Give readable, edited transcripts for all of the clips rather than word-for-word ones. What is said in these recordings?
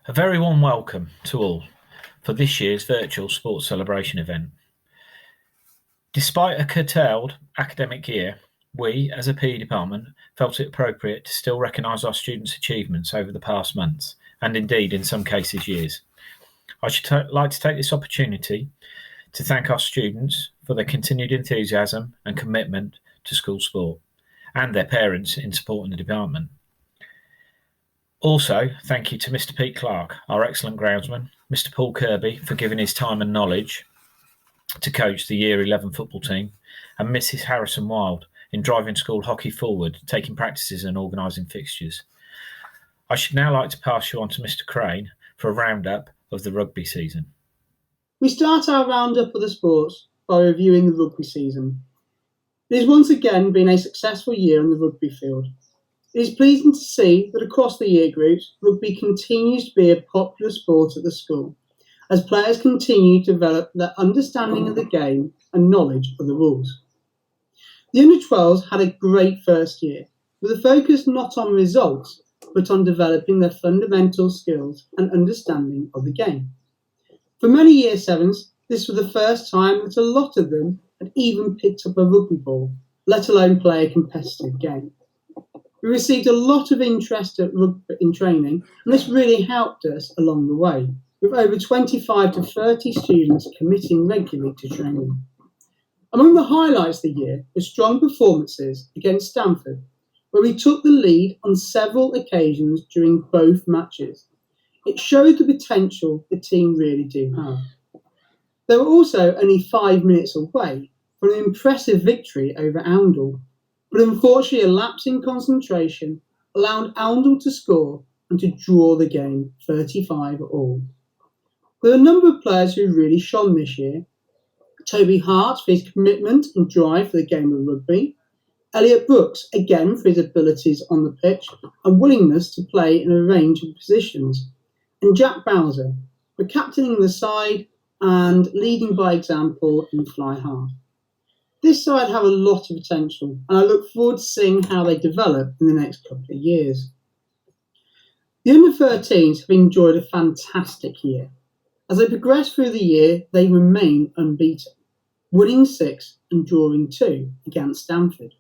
A very warm welcome to all for this year's virtual sports celebration event. Despite a curtailed academic year, we, as a PE department, felt it appropriate to still recognise our students' achievements over the past months, and indeed, in some cases, years. I should like to take this opportunity to thank our students for their continued enthusiasm and commitment to school sport, and their parents in supporting the department. Also, thank you to Mr. Pete Clark, our excellent groundsman, Mr. Paul Kirby for giving his time and knowledge to coach the Year 11 football team, and Mrs. Harrison Wild in driving school hockey forward, taking practices and organising fixtures. I should now like to pass you on to Mr. Crane for a roundup of the rugby season. We start our roundup of the sports by reviewing the rugby season. It has once again been a successful year on the rugby field. It is pleasing to see that across the year groups, rugby continues to be a popular sport at the school, as players continue to develop their understanding of the game and knowledge of the rules. The under-12s had a great first year, with a focus not on results, but on developing their fundamental skills and understanding of the game. For many Year 7s, this was the first time that a lot of them had even picked up a rugby ball, let alone play a competitive game. We received a lot of interest in training, and this really helped us along the way, with over 25 to 30 students committing regularly to training. Among the highlights of the year were strong performances against Stanford, where we took the lead on several occasions during both matches. It showed the potential the team really do have. They were also only 5 minutes away from an impressive victory over Oundle, but unfortunately a lapse in concentration allowed Oundle to score and to draw the game 35-all. There were a number of players who really shone this year. Toby Hart for his commitment and drive for the game of rugby. Elliot Brooks, again for his abilities on the pitch and willingness to play in a range of positions. And Jack Bowser for captaining the side and leading by example in fly half. This side have a lot of potential, and I look forward to seeing how they develop in the next couple of years. The under-13s have enjoyed a fantastic year. As they progress through the year, they remain unbeaten, winning 6 and drawing 2 against Stanford.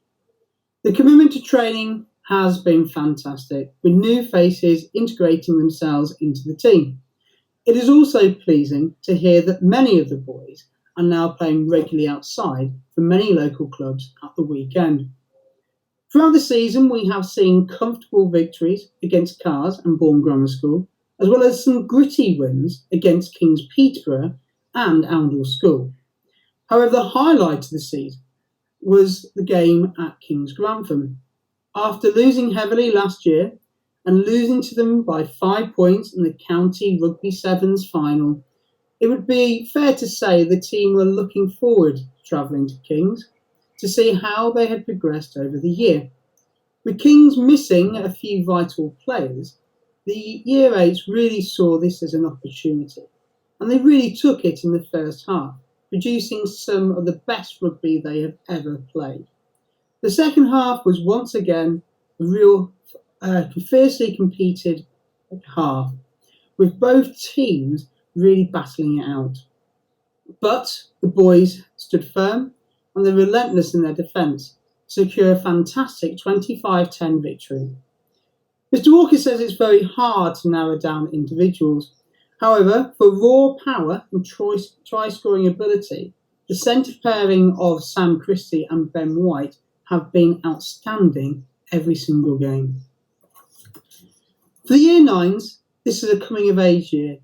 The commitment to training has been fantastic, with new faces integrating themselves into the team. It is also pleasing to hear that many of the boys are now playing regularly outside for many local clubs at the weekend. Throughout the season, we have seen comfortable victories against Cars and Bourne Grammar School, as well as some gritty wins against Kings Peterborough and Oundle School. However, the highlight of the season was the game at Kings Grantham. After losing heavily last year and losing to them by 5 points in the County Rugby Sevens final, it would be fair to say the team were looking forward to travelling to Kings to see how they had progressed over the year. With Kings missing a few vital players, the Year 8s really saw this as an opportunity, and they really took it in the first half, producing some of the best rugby they have ever played. The second half was once again a real fiercely competed half, with both teams really battling it out. But the boys stood firm and they're relentless in their defence to secure a fantastic 25-10 victory. Mr. Walker says it's very hard to narrow down individuals. However, for raw power and try-scoring ability, the centre pairing of Sam Christie and Ben White have been outstanding every single game. For the Year 9s, this is a coming-of-age year,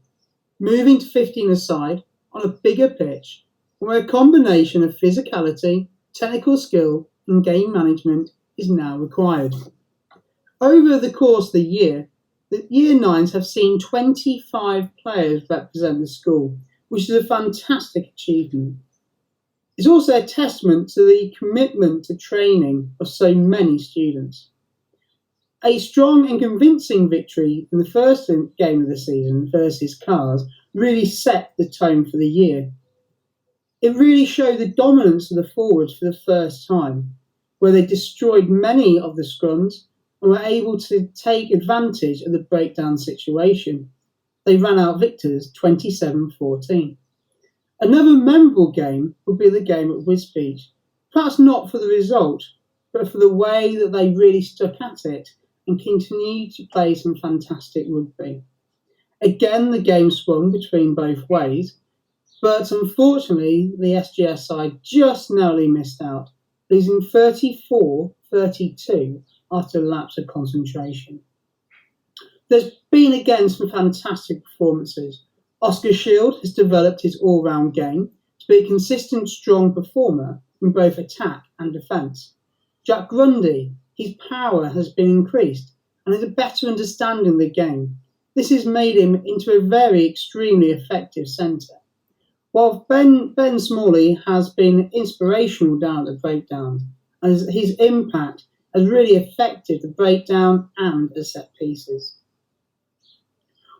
moving to 15-a-side on a bigger pitch, where a combination of physicality, technical skill and game management is now required. Over the course of the year, the Year 9s have seen 25 players represent the school, which is a fantastic achievement. It's also a testament to the commitment to training of so many students. A strong and convincing victory in the first game of the season versus Cars really set the tone for the year. It really showed the dominance of the forwards for the first time, where they destroyed many of the scrums and were able to take advantage of the breakdown situation. they ran out victors 27-14. Another memorable game would be the game at Wisbech, perhaps not for the result, but for the way that they really stuck at it and continued to play some fantastic rugby. Again, the game swung between both ways, but unfortunately the SGS side just narrowly missed out, losing 34-32 after a lapse of concentration. There's been again some fantastic performances. Oscar Shield has developed his all-round game to be a consistent, strong performer in both attack and defence. Jack Grundy, his power has been increased and has a better understanding of the game. This has made him into a very extremely effective centre. While Ben Smalley has been inspirational down at the breakdown, and his impact has really affected the breakdown and the set pieces.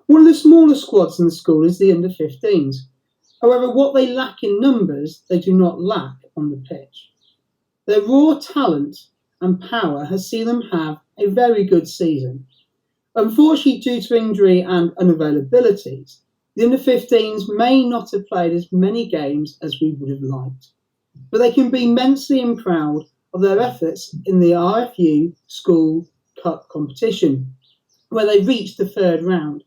One of the smaller squads in the school is the under-15s. However, what they lack in numbers, they do not lack on the pitch. Their raw talent and power has seen them have a very good season. Unfortunately, due to injury and unavailabilities, the under-15s may not have played as many games as we would have liked, but they can be immensely proud of their efforts in the RFU School Cup competition, where they reached the third round.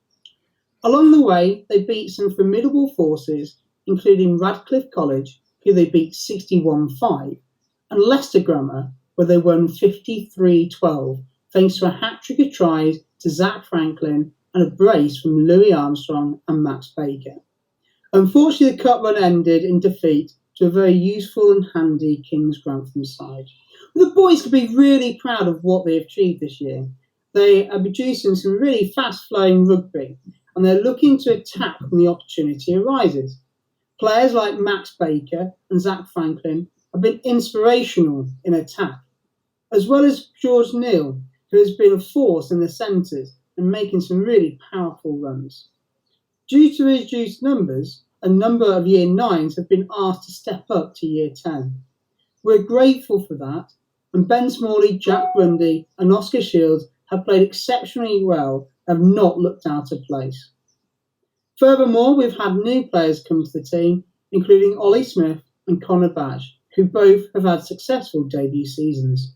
Along the way, they beat some formidable forces, including Radcliffe College, who they beat 61-5, and Leicester Grammar, where they won 53-12, thanks to a hat-trick of tries to Zach Franklin and a brace from Louis Armstrong and Max Baker. Unfortunately, the cup run ended in defeat to a very useful and handy King's Grantham side. The boys could be really proud of what they've achieved this year. They are producing some really fast-flowing rugby, and they're looking to attack when the opportunity arises. Players like Max Baker and Zach Franklin have been inspirational in attack, as well as George Neal, who has been a force in the centres and making some really powerful runs. Due to reduced numbers, a number of Year 9s have been asked to step up to Year 10. We're grateful for that, and Ben Smalley, Jack Grundy and Oscar Shields have played exceptionally well and have not looked out of place. Furthermore, we've had new players come to the team, including Ollie Smith and Connor Badge, who both have had successful debut seasons.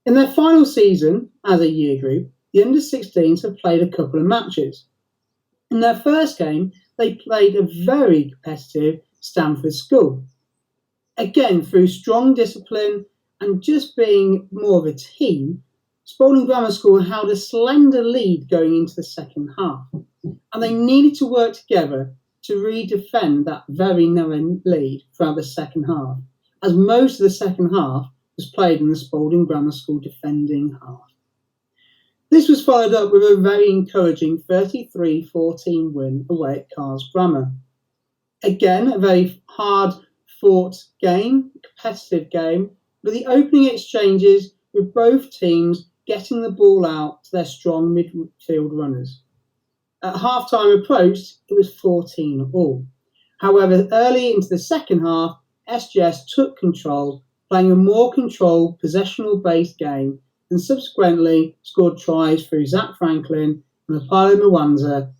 In their final season as a year group, the under-16s have played a couple of matches. In their first game, they played a very competitive Stamford School. Again, through strong discipline and just being more of a team, Spalding Grammar School held a slender lead going into the second half, and they needed to work together to re-defend that very narrow lead throughout the second half, as most of the second half was played in the Spalding Grammar School defending half. This was followed up with a very encouraging 33-14 win away at Carrs Grammar. Again, a very hard-fought game, competitive game, with the opening exchanges with both teams getting the ball out to their strong midfield runners. At half-time approached, it was 14-all. However, early into the second half, SGS took control, playing a more controlled, possessional-based game, and subsequently scored tries through Zach Franklin and Apollo Mwanza.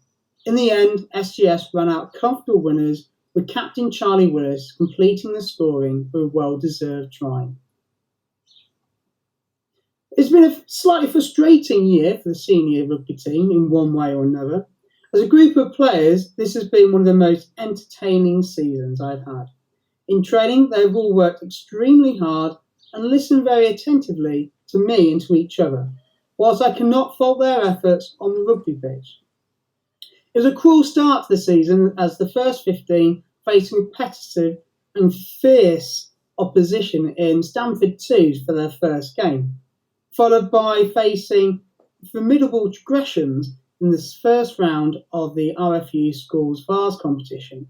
In the end, SGS ran out comfortable winners, with captain Charlie Willis completing the scoring with a well-deserved try. It's been a slightly frustrating year for the senior rugby team in one way or another. As a group of players, this has been one of the most entertaining seasons I've had. In training, they've all worked extremely hard and listened very attentively to me and to each other, whilst I cannot fault their efforts on the rugby pitch. It was a cruel start to the season as the first 15 faced competitive and fierce opposition in Stamford 2s for their first game, followed by facing formidable aggressions in this first round of the RFU Schools Vars competition.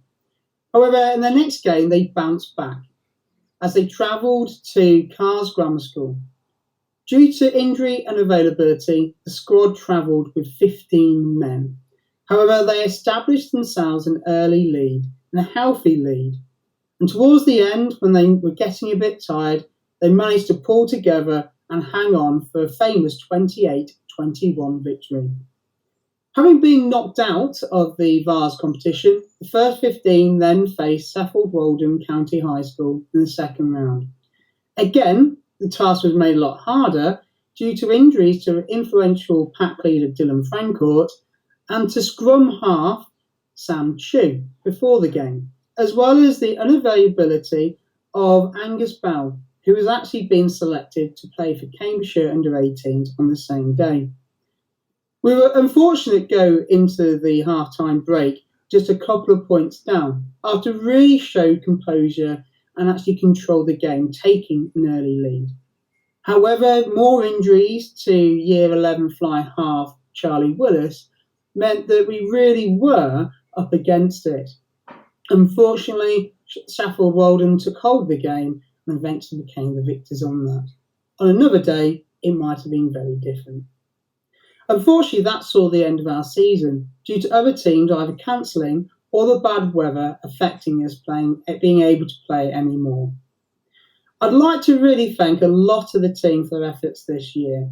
However, in their next game, they bounced back as they travelled to Carrs Grammar School. Due to injury and availability, the squad travelled with 15 men. However, they established themselves an early lead and a healthy lead. And towards the end, when they were getting a bit tired, they managed to pull together and hang on for a famous 28-21 victory. Having been knocked out of the Vars competition, the first 15 then faced Sheffield Walden County High School in the second round. Again, the task was made a lot harder due to injuries to influential pack leader Dylan Francourt and to scrum half Sam Chu before the game, as well as the unavailability of Angus Bell, who has actually been selected to play for Cambridgeshire under-18s on the same day. We were unfortunate go into the half-time break just a couple of points down after really showed composure and actually controlled the game, taking an early lead. However, more injuries to Year 11 fly half Charlie Willis meant that we really were up against it. Unfortunately, Sheffield Walden took hold of the game and eventually became the victors on that. On another day, it might have been very different. Unfortunately, that saw the end of our season due to other teams either cancelling or the bad weather affecting us being able to play anymore. I'd like to really thank a lot of the team for their efforts this year.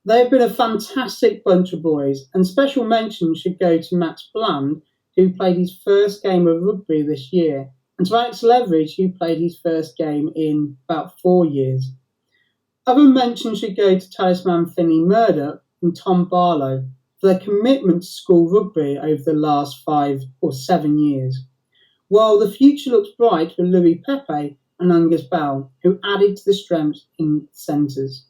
They've been a fantastic bunch of boys, and special mention should go to Max Bland, who played his first game of rugby this year, and to Alex Leveridge, who played his first game in about 4 years. Other mention should go to Talisman Finley Murdoch and Tom Barlow for their commitment to school rugby over the last 5 or 7 years, while the future looks bright for Louis Pepe and Angus Bell, who added to the strength in centres.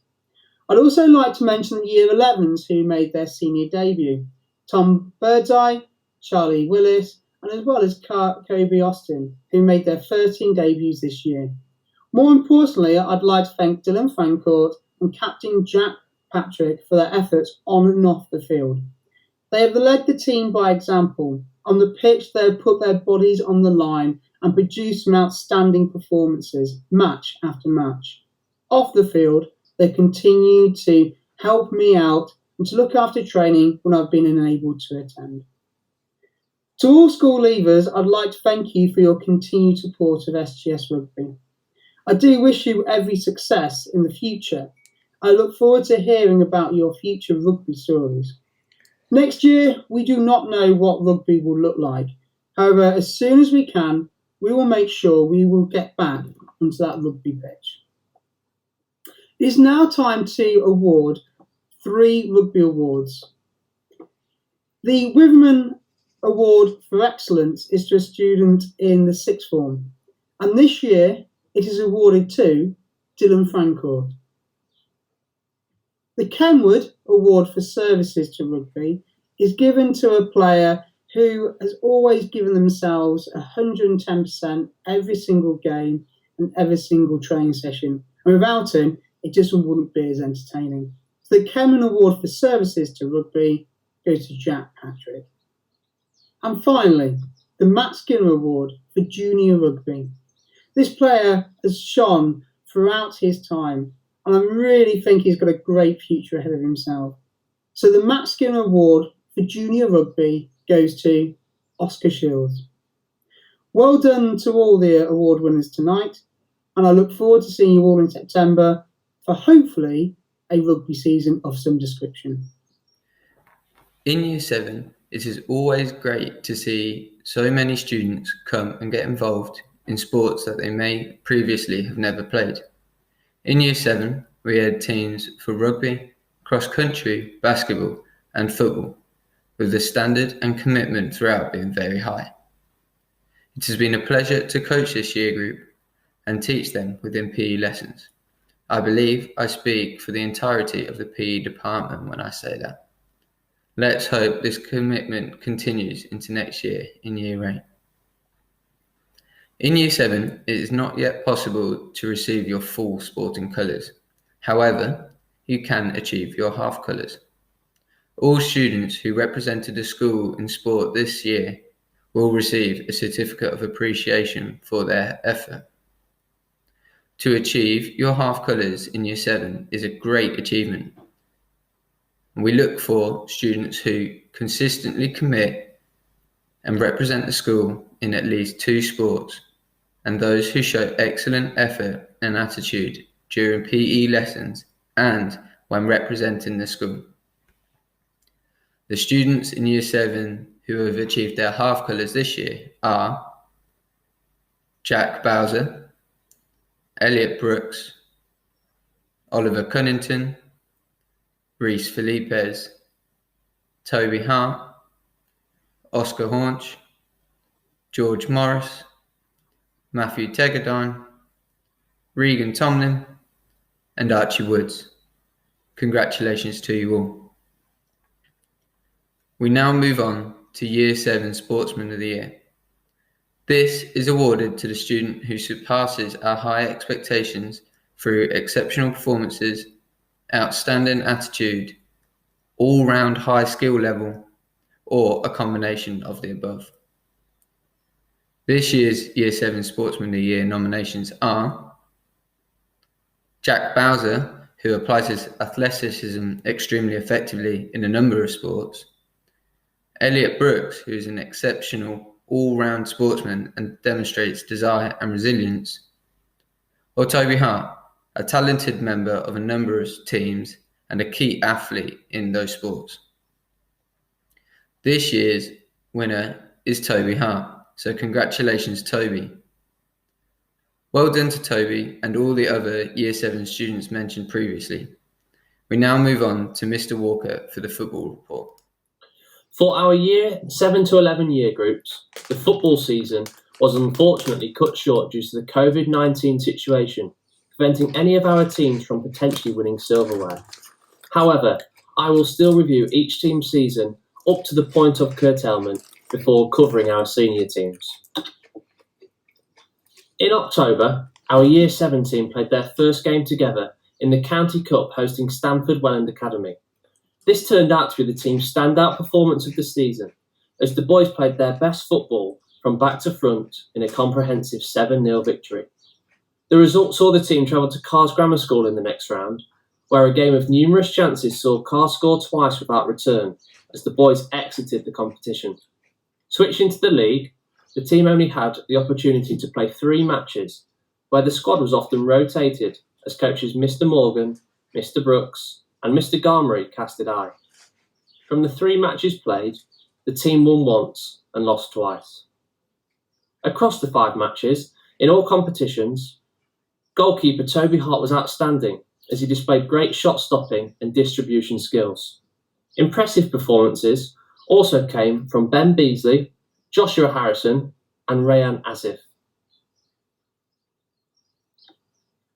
I'd also like to mention the Year 11s who made their senior debut, Tom Birdseye, Charlie Willis, and as well as Kobe Austin, who made their 13 debuts this year. More importantly, I'd like to thank Dylan Francourt and Captain Jack Patrick for their efforts on and off the field. They have led the team by example. On the pitch, they have put their bodies on the line and produced some outstanding performances, match after match. Off the field, they continue to help me out and to look after training when I've been unable to attend. To all school leavers, I'd like to thank you for your continued support of SGS Rugby. I do wish you every success in the future. I look forward to hearing about your future rugby stories. Next year, we do not know what rugby will look like. However, as soon as we can, we will make sure we will get back onto that rugby pitch. It is now time to award 3 rugby awards. The Witherman Award for Excellence is to a student in the 6th form, and this year it is awarded to Dylan Francourt. The Kenwood Award for Services to Rugby is given to a player who has always given themselves 110% every single game and every single training session, and without him, it just wouldn't be as entertaining. So the Kenwood Award for Services to Rugby goes to Jack Patrick. And finally, the Matt Skinner Award for Junior Rugby. This player has shone throughout his time, and I really think he's got a great future ahead of himself. So the Matt Skinner Award for Junior Rugby goes to Oscar Shields. Well done to all the award winners tonight, and I look forward to seeing you all in September for hopefully a rugby season of some description. In Year 7, it is always great to see so many students come and get involved in sports that they may previously have never played. In Year 7, we had teams for rugby, cross-country, basketball and football, with the standard and commitment throughout being very high. It has been a pleasure to coach this year group and teach them within PE lessons. I believe I speak for the entirety of the PE department when I say that. Let's hope this commitment continues into next year in Year 8. In Year 7, it is not yet possible to receive your full sporting colours. However, you can achieve your half colours. All students who represented the school in sport this year will receive a certificate of appreciation for their effort. To achieve your half colours in Year 7 is a great achievement. We look for students who consistently commit and represent the school in at least 2 sports, and those who show excellent effort and attitude during PE lessons and when representing the school. The students in Year 7 who have achieved their half colours this year are Jack Bowser, Elliot Brooks, Oliver Cunnington, Reese Felipez, Toby Hart, Oscar Haunch, George Morris, Matthew Tegadine, Regan Tomlin, and Archie Woods. Congratulations to you all. We now move on to Year 7 Sportsman of the Year. This is awarded to the student who surpasses our high expectations through exceptional performances, outstanding attitude, all-round high skill level, or a combination of the above. This year's Year 7 Sportsman of the Year nominations are Jack Bowser, who applies his athleticism extremely effectively in a number of sports, Elliot Brooks, who is an exceptional all-round sportsman and demonstrates desire and resilience, or Toby Hart, a talented member of a number of teams and a key athlete in those sports. This year's winner is Toby Hart, so congratulations Toby. Well done to Toby and all the other Year 7 students mentioned previously. We now move on to Mr. Walker for the football report. For our Year 7 to 11 year groups, the football season was unfortunately cut short due to the COVID-19 situation, preventing any of our teams from potentially winning silverware. However, I will still review each team's season up to the point of curtailment before covering our senior teams. In October, our Year 7 team played their first game together in the County Cup hosting Stamford Welland Academy. This turned out to be the team's standout performance of the season, as the boys played their best football from back to front in a comprehensive 7-0 victory. The result saw the team travel to Carr's Grammar School in the next round, where a game of numerous chances saw Carr score twice without return as the boys exited the competition. Switching to the league, the team only had the opportunity to play 3 matches, where the squad was often rotated as coaches Mr. Morgan, Mr. Brooks, and Mr. Garmery casted eye. From the 3 matches played, the team won once and lost twice. Across the 5 matches, in all competitions, goalkeeper Toby Hart was outstanding as he displayed great shot stopping and distribution skills. Impressive performances also came from Ben Beasley, Joshua Harrison, and Rayan Asif.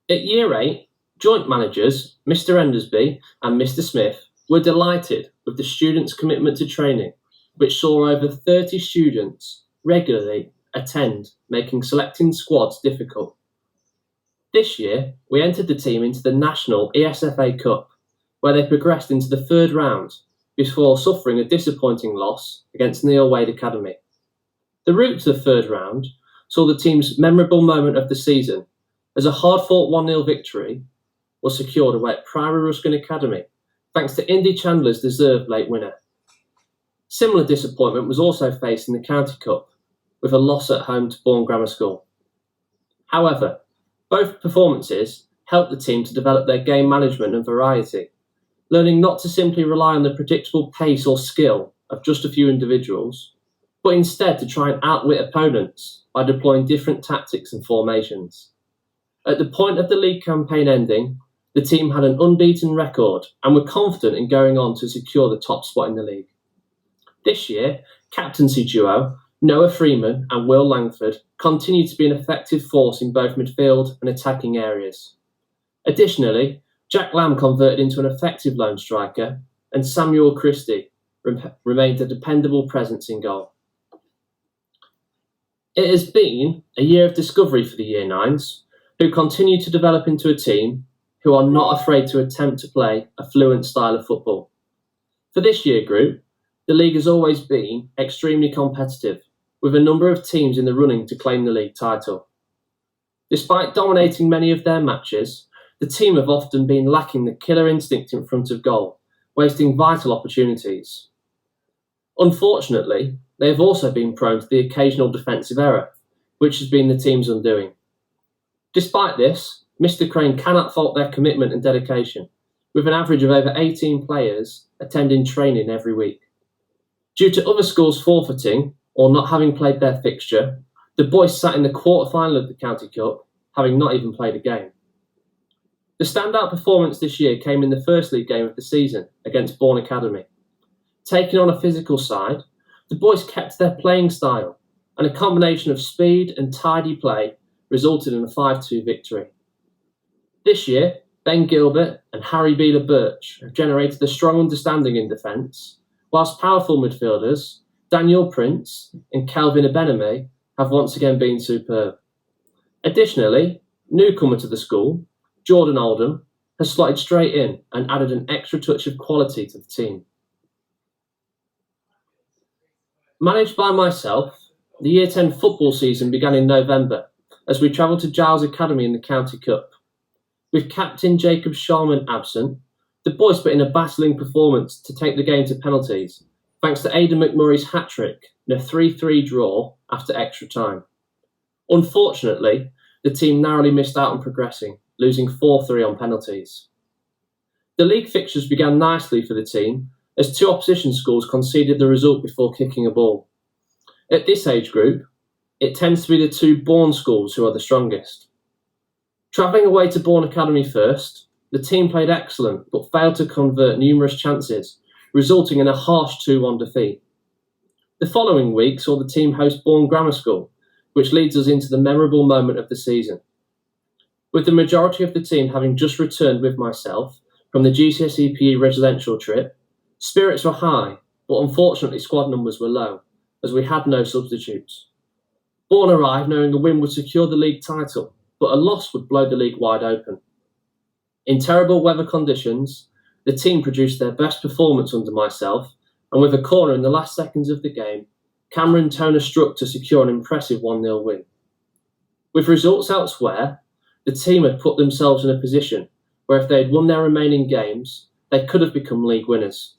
At Year 8, joint managers Mr. Endersby and Mr. Smith were delighted with the students' commitment to training, which saw over 30 students regularly attend, making selecting squads difficult. This year, we entered the team into the National ESFA Cup, where they progressed into the 3rd round before suffering a disappointing loss against Neil Wade Academy. The route to the 3rd round saw the team's memorable moment of the season, as a hard-fought 1-0 victory was secured away at Priory Ruskin Academy, thanks to Indy Chandler's deserved late winner. Similar disappointment was also faced in the County Cup, with a loss at home to Bourne Grammar School. However, both performances helped the team to develop their game management and variety, learning not to simply rely on the predictable pace or skill of just a few individuals, but instead to try and outwit opponents by deploying different tactics and formations. At the point of the league campaign ending, the team had an unbeaten record and were confident in going on to secure the top spot in the league. This year, captaincy duo Noah Freeman and Will Langford continued to be an effective force in both midfield and attacking areas. Additionally, Jack Lamb converted into an effective lone striker, and Samuel Christie remained a dependable presence in goal. It has been a year of discovery for the Year 9s, who continue to develop into a team who are not afraid to attempt to play a fluent style of football. For this year group, the league has always been extremely competitive, with a number of teams in the running to claim the league title. Despite dominating many of their matches, the team have often been lacking the killer instinct in front of goal, wasting vital opportunities. Unfortunately, they have also been prone to the occasional defensive error, which has been the team's undoing. Despite this, Mr. Crane cannot fault their commitment and dedication, with an average of over 18 players attending training every week. Due to other schools forfeiting or not having played their fixture, the boys sat in the quarter-final of the County Cup, having not even played a game. The standout performance this year came in the first league game of the season against Bourne Academy. Taking on a physical side, the boys kept their playing style, and a combination of speed and tidy play resulted in a 5-2 victory. This year, Ben Gilbert and Harry Beeler Birch have generated a strong understanding in defence, whilst powerful midfielders Daniel Prince and Kelvin Abename have once again been superb. Additionally, newcomer to the school, Jordan Oldham, has slotted straight in and added an extra touch of quality to the team. Managed by myself, the Year 10 football season began in November as we travelled to Giles Academy in the County Cup. With captain Jacob Sharman absent, the boys put in a battling performance to take the game to penalties, thanks to Aidan McMurray's hat-trick in a 3-3 draw after extra time. Unfortunately, the team narrowly missed out on progressing, losing 4-3 on penalties. The league fixtures began nicely for the team as two opposition schools conceded the result before kicking a ball. At this age group, it tends to be the two Bourne schools who are the strongest. Travelling away to Bourne Academy first, the team played excellent but failed to convert numerous chances, resulting in a harsh 2-1 defeat. The following week saw the team host Bourne Grammar School, which leads us into the memorable moment of the season. With the majority of the team having just returned with myself from the GCSE PE residential trip, spirits were high, but unfortunately squad numbers were low, as we had no substitutes. Bourne arrived knowing a win would secure the league title, but a loss would blow the league wide open. In terrible weather conditions, the team produced their best performance under myself, and with a corner in the last seconds of the game, Cameron Toner struck to secure an impressive 1-0 win. With results elsewhere, the team had put themselves in a position where if they had won their remaining games, they could have become league winners.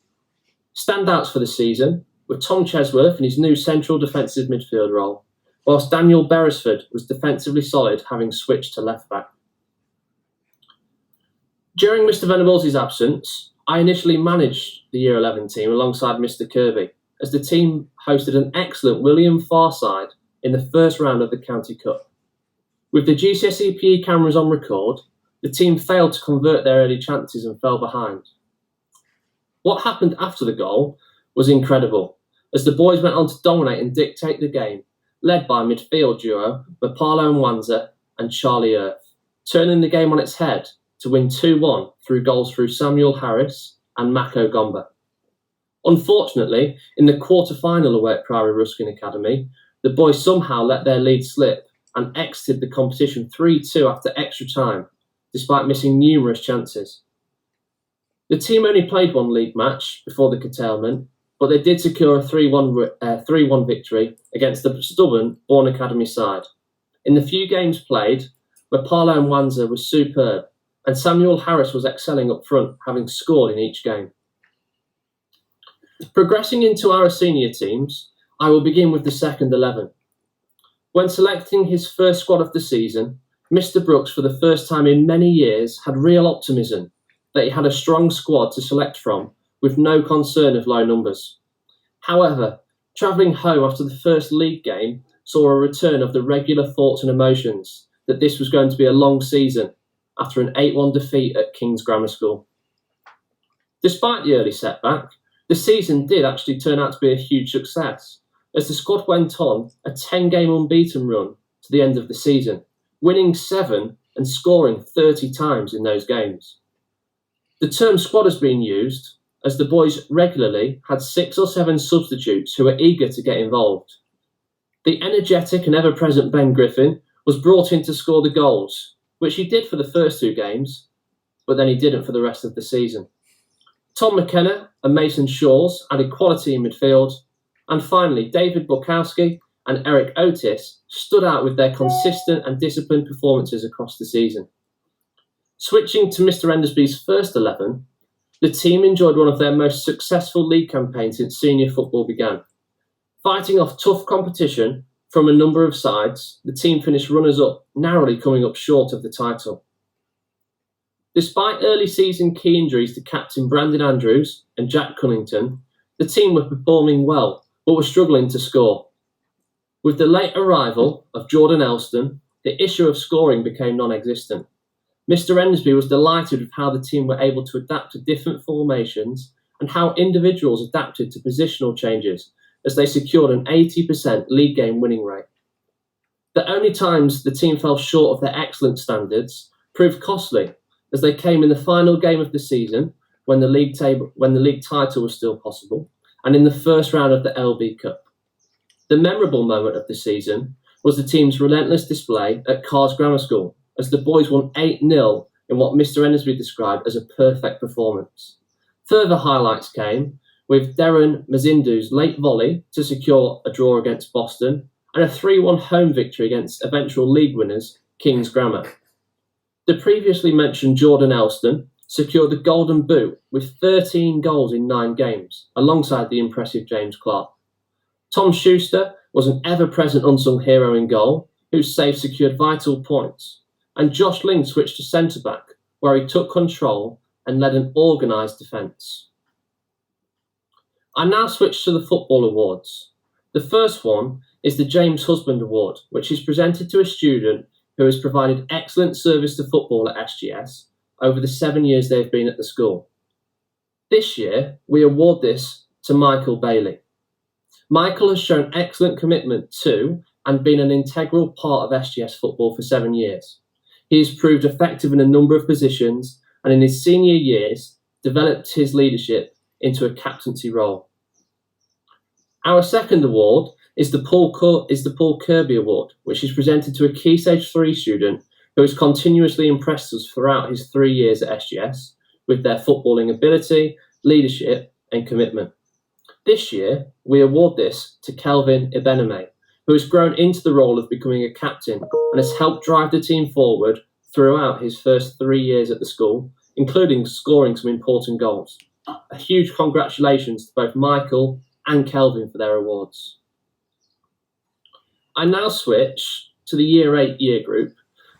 Standouts for the season were Tom Chesworth in his new central defensive midfield role, whilst Daniel Beresford was defensively solid, having switched to left back. During Mr Venables' absence, I initially managed the Year 11 team alongside Mr Kirby, as the team hosted an excellent William Farr side in the first round of the County Cup. With the GCSE PE cameras on record, the team failed to convert their early chances and fell behind. What happened after the goal was incredible, as the boys went on to dominate and dictate the game, led by midfield duo Mapalo Nwanza and Charlie Earth, turning the game on its head to win 2-1 through goals through Samuel Harris and Mako Gomba. Unfortunately, in the quarter-final away at Priory Ruskin Academy, the boys somehow let their lead slip and exited the competition 3-2 after extra time, despite missing numerous chances. The team only played one league match before the curtailment, but they did secure a 3-1 victory against the stubborn Bourne Academy side. In the few games played, Mapalo Nwanza was superb, and Samuel Harris was excelling up front, having scored in each game. Progressing into our senior teams, I will begin with the second 11. When selecting his first squad of the season, Mr Brooks, for the first time in many years, had real optimism that he had a strong squad to select from, with no concern of low numbers. However, travelling home after the first league game saw a return of the regular thoughts and emotions that this was going to be a long season after an 8-1 defeat at King's Grammar School. Despite the early setback, the season did actually turn out to be a huge success, as the squad went on a 10-game unbeaten run to the end of the season, winning 7 and scoring 30 times in those games. The term squad has been used as the boys regularly had 6 or 7 substitutes who were eager to get involved. The energetic and ever-present Ben Griffin was brought in to score the goals, which he did for the first 2 games, but then he didn't for the rest of the season. Tom McKenna and Mason Shawes added quality in midfield, and finally David Bukowski and Eric Otis stood out with their consistent and disciplined performances across the season. Switching to Mr Endersby's first 11, the team enjoyed one of their most successful league campaigns since senior football began. Fighting off tough competition from a number of sides, the team finished runners-up, narrowly coming up short of the title. Despite early season key injuries to captain Brandon Andrews and Jack Cunnington, the the team were performing well, but were struggling to score. With the late arrival of Jordan Elston, the issue of scoring became non-existent. Mr. Endersby was delighted with how the team were able to adapt to different formations and how individuals adapted to positional changes as they secured an 80% league game winning rate. The only times the team fell short of their excellent standards proved costly, as they came in the final game of the season when the league title was still possible, and in the first round of the LB Cup. The memorable moment of the season was the team's relentless display at Carr's Grammar School, as the boys won 8-0 in what Mr. Endersby described as a perfect performance. Further highlights came with Darren Mazindu's late volley to secure a draw against Boston and a 3-1 home victory against eventual league winners King's Grammar. The previously mentioned Jordan Elston secured the Golden Boot with 13 goals in 9 games, alongside the impressive James Clark. Tom Schuster was an ever-present unsung hero in goal, whose save secured vital points, and Josh Ling switched to centre-back, where he took control and led an organised defence. I now switch to the football awards. The first one is the James Husband Award, which is presented to a student who has provided excellent service to football at SGS over the 7 years they've been at the school. This year, we award this to Michael Bailey. Michael has shown excellent commitment to and been an integral part of SGS football for 7 years. He has proved effective in a number of positions and in his senior years developed his leadership into a captaincy role. Our second award is the Paul Kirby Award, which is presented to a Key Stage 3 student who has continuously impressed us throughout his 3 years at SGS with their footballing ability, leadership and commitment. This year, we award this to Kelvin Ibeneme, who has grown into the role of becoming a captain and has helped drive the team forward throughout his first 3 years at the school, including scoring some important goals. A huge congratulations to both Michael and Kelvin for their awards. I now switch to the Year 8 year group,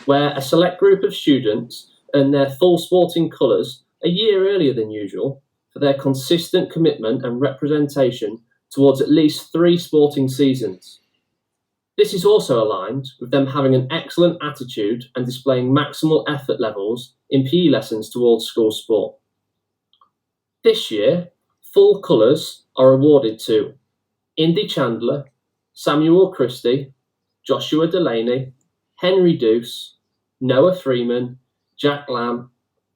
where a select group of students earned their full sporting colours a year earlier than usual for their consistent commitment and representation towards at least 3 sporting seasons. This is also aligned with them having an excellent attitude and displaying maximal effort levels in PE lessons towards school sport. This year, full colours are awarded to Indy Chandler, Samuel Christie, Joshua Delaney, Henry Deuce, Noah Freeman, Jack Lamb,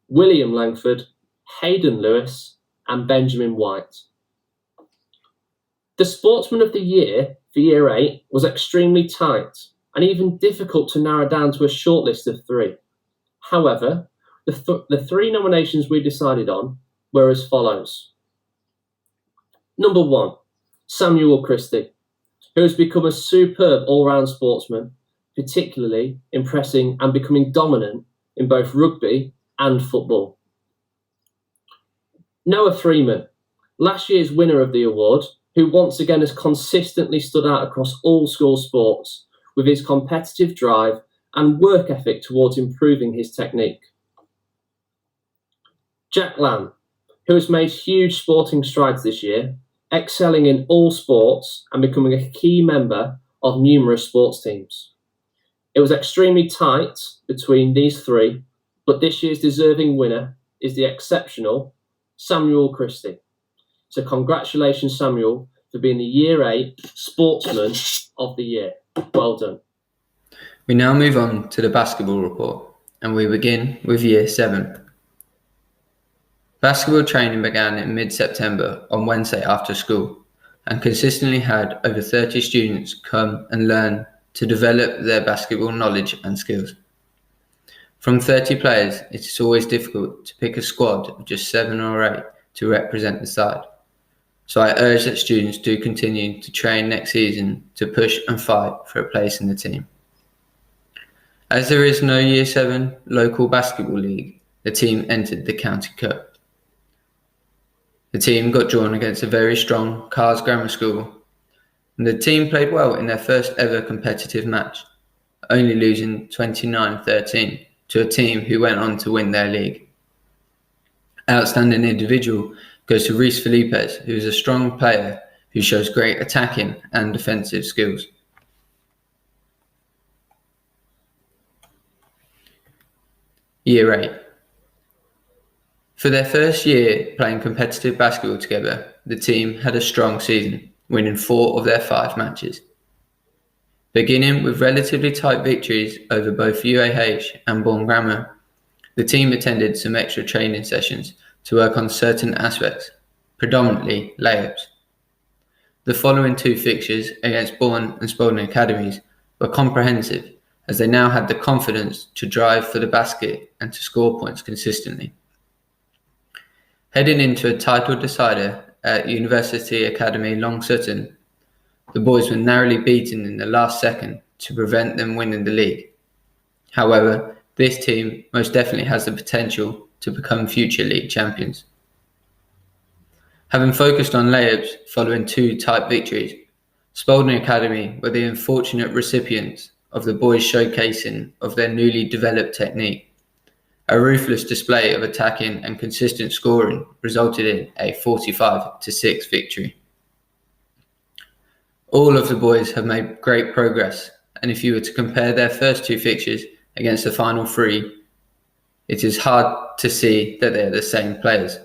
William Langford, Hayden Lewis, and Benjamin White. The Sportsman of the Year for Year 8 was extremely tight and even difficult to narrow down to a short list of 3. However, the 3 nominations we decided on were as follows. Number 1, Samuel Christie, who has become a superb all-round sportsman, particularly impressing and becoming dominant in both rugby and football. Noah Freeman, last year's winner of the award, who once again has consistently stood out across all school sports with his competitive drive and work ethic towards improving his technique. Jack Lamb, who has made huge sporting strides this year, excelling in all sports and becoming a key member of numerous sports teams. It was extremely tight between these 3, but this year's deserving winner is the exceptional Samuel Christie. So congratulations, Samuel, for being the Year 8 Sportsman of the Year. Well done. We now move on to the basketball report, and we begin with Year 7. Basketball training began in mid-September on Wednesday after school, and consistently had over 30 students come and learn to develop their basketball knowledge and skills. From 30 players, it is always difficult to pick a squad of just 7 or 8 to represent the side. So I urge that students do continue to train next season to push and fight for a place in the team. As there is no Year 7 local basketball league, the team entered the County Cup. The team got drawn against a very strong Carr's Grammar School, and the team played well in their first ever competitive match, only losing 29-13 to a team who went on to win their league. Outstanding individual goes to Reece Felipes, who is a strong player who shows great attacking and defensive skills. Year 8. For their first year playing competitive basketball together, the team had a strong season, winning 4 of their 5 matches. Beginning with relatively tight victories over both UAH and Bourne Grammar, the team attended some extra training sessions to work on certain aspects, predominantly layups. The following 2 fixtures against Bourne and Spalding academies were comprehensive, as they now had the confidence to drive for the basket and to score points consistently. Heading into a title decider at University Academy Long Sutton, the boys were narrowly beaten in the last second to prevent them winning the league. However, this team most definitely has the potential to become future league champions. Having focused on layups following 2 tight victories, Spalding Academy were the unfortunate recipients of the boys' showcasing of their newly developed technique. A ruthless display of attacking and consistent scoring resulted in a 45-6 victory. All of the boys have made great progress, and if you were to compare their first 2 fixtures against the final 3, it is hard to see that they are the same players.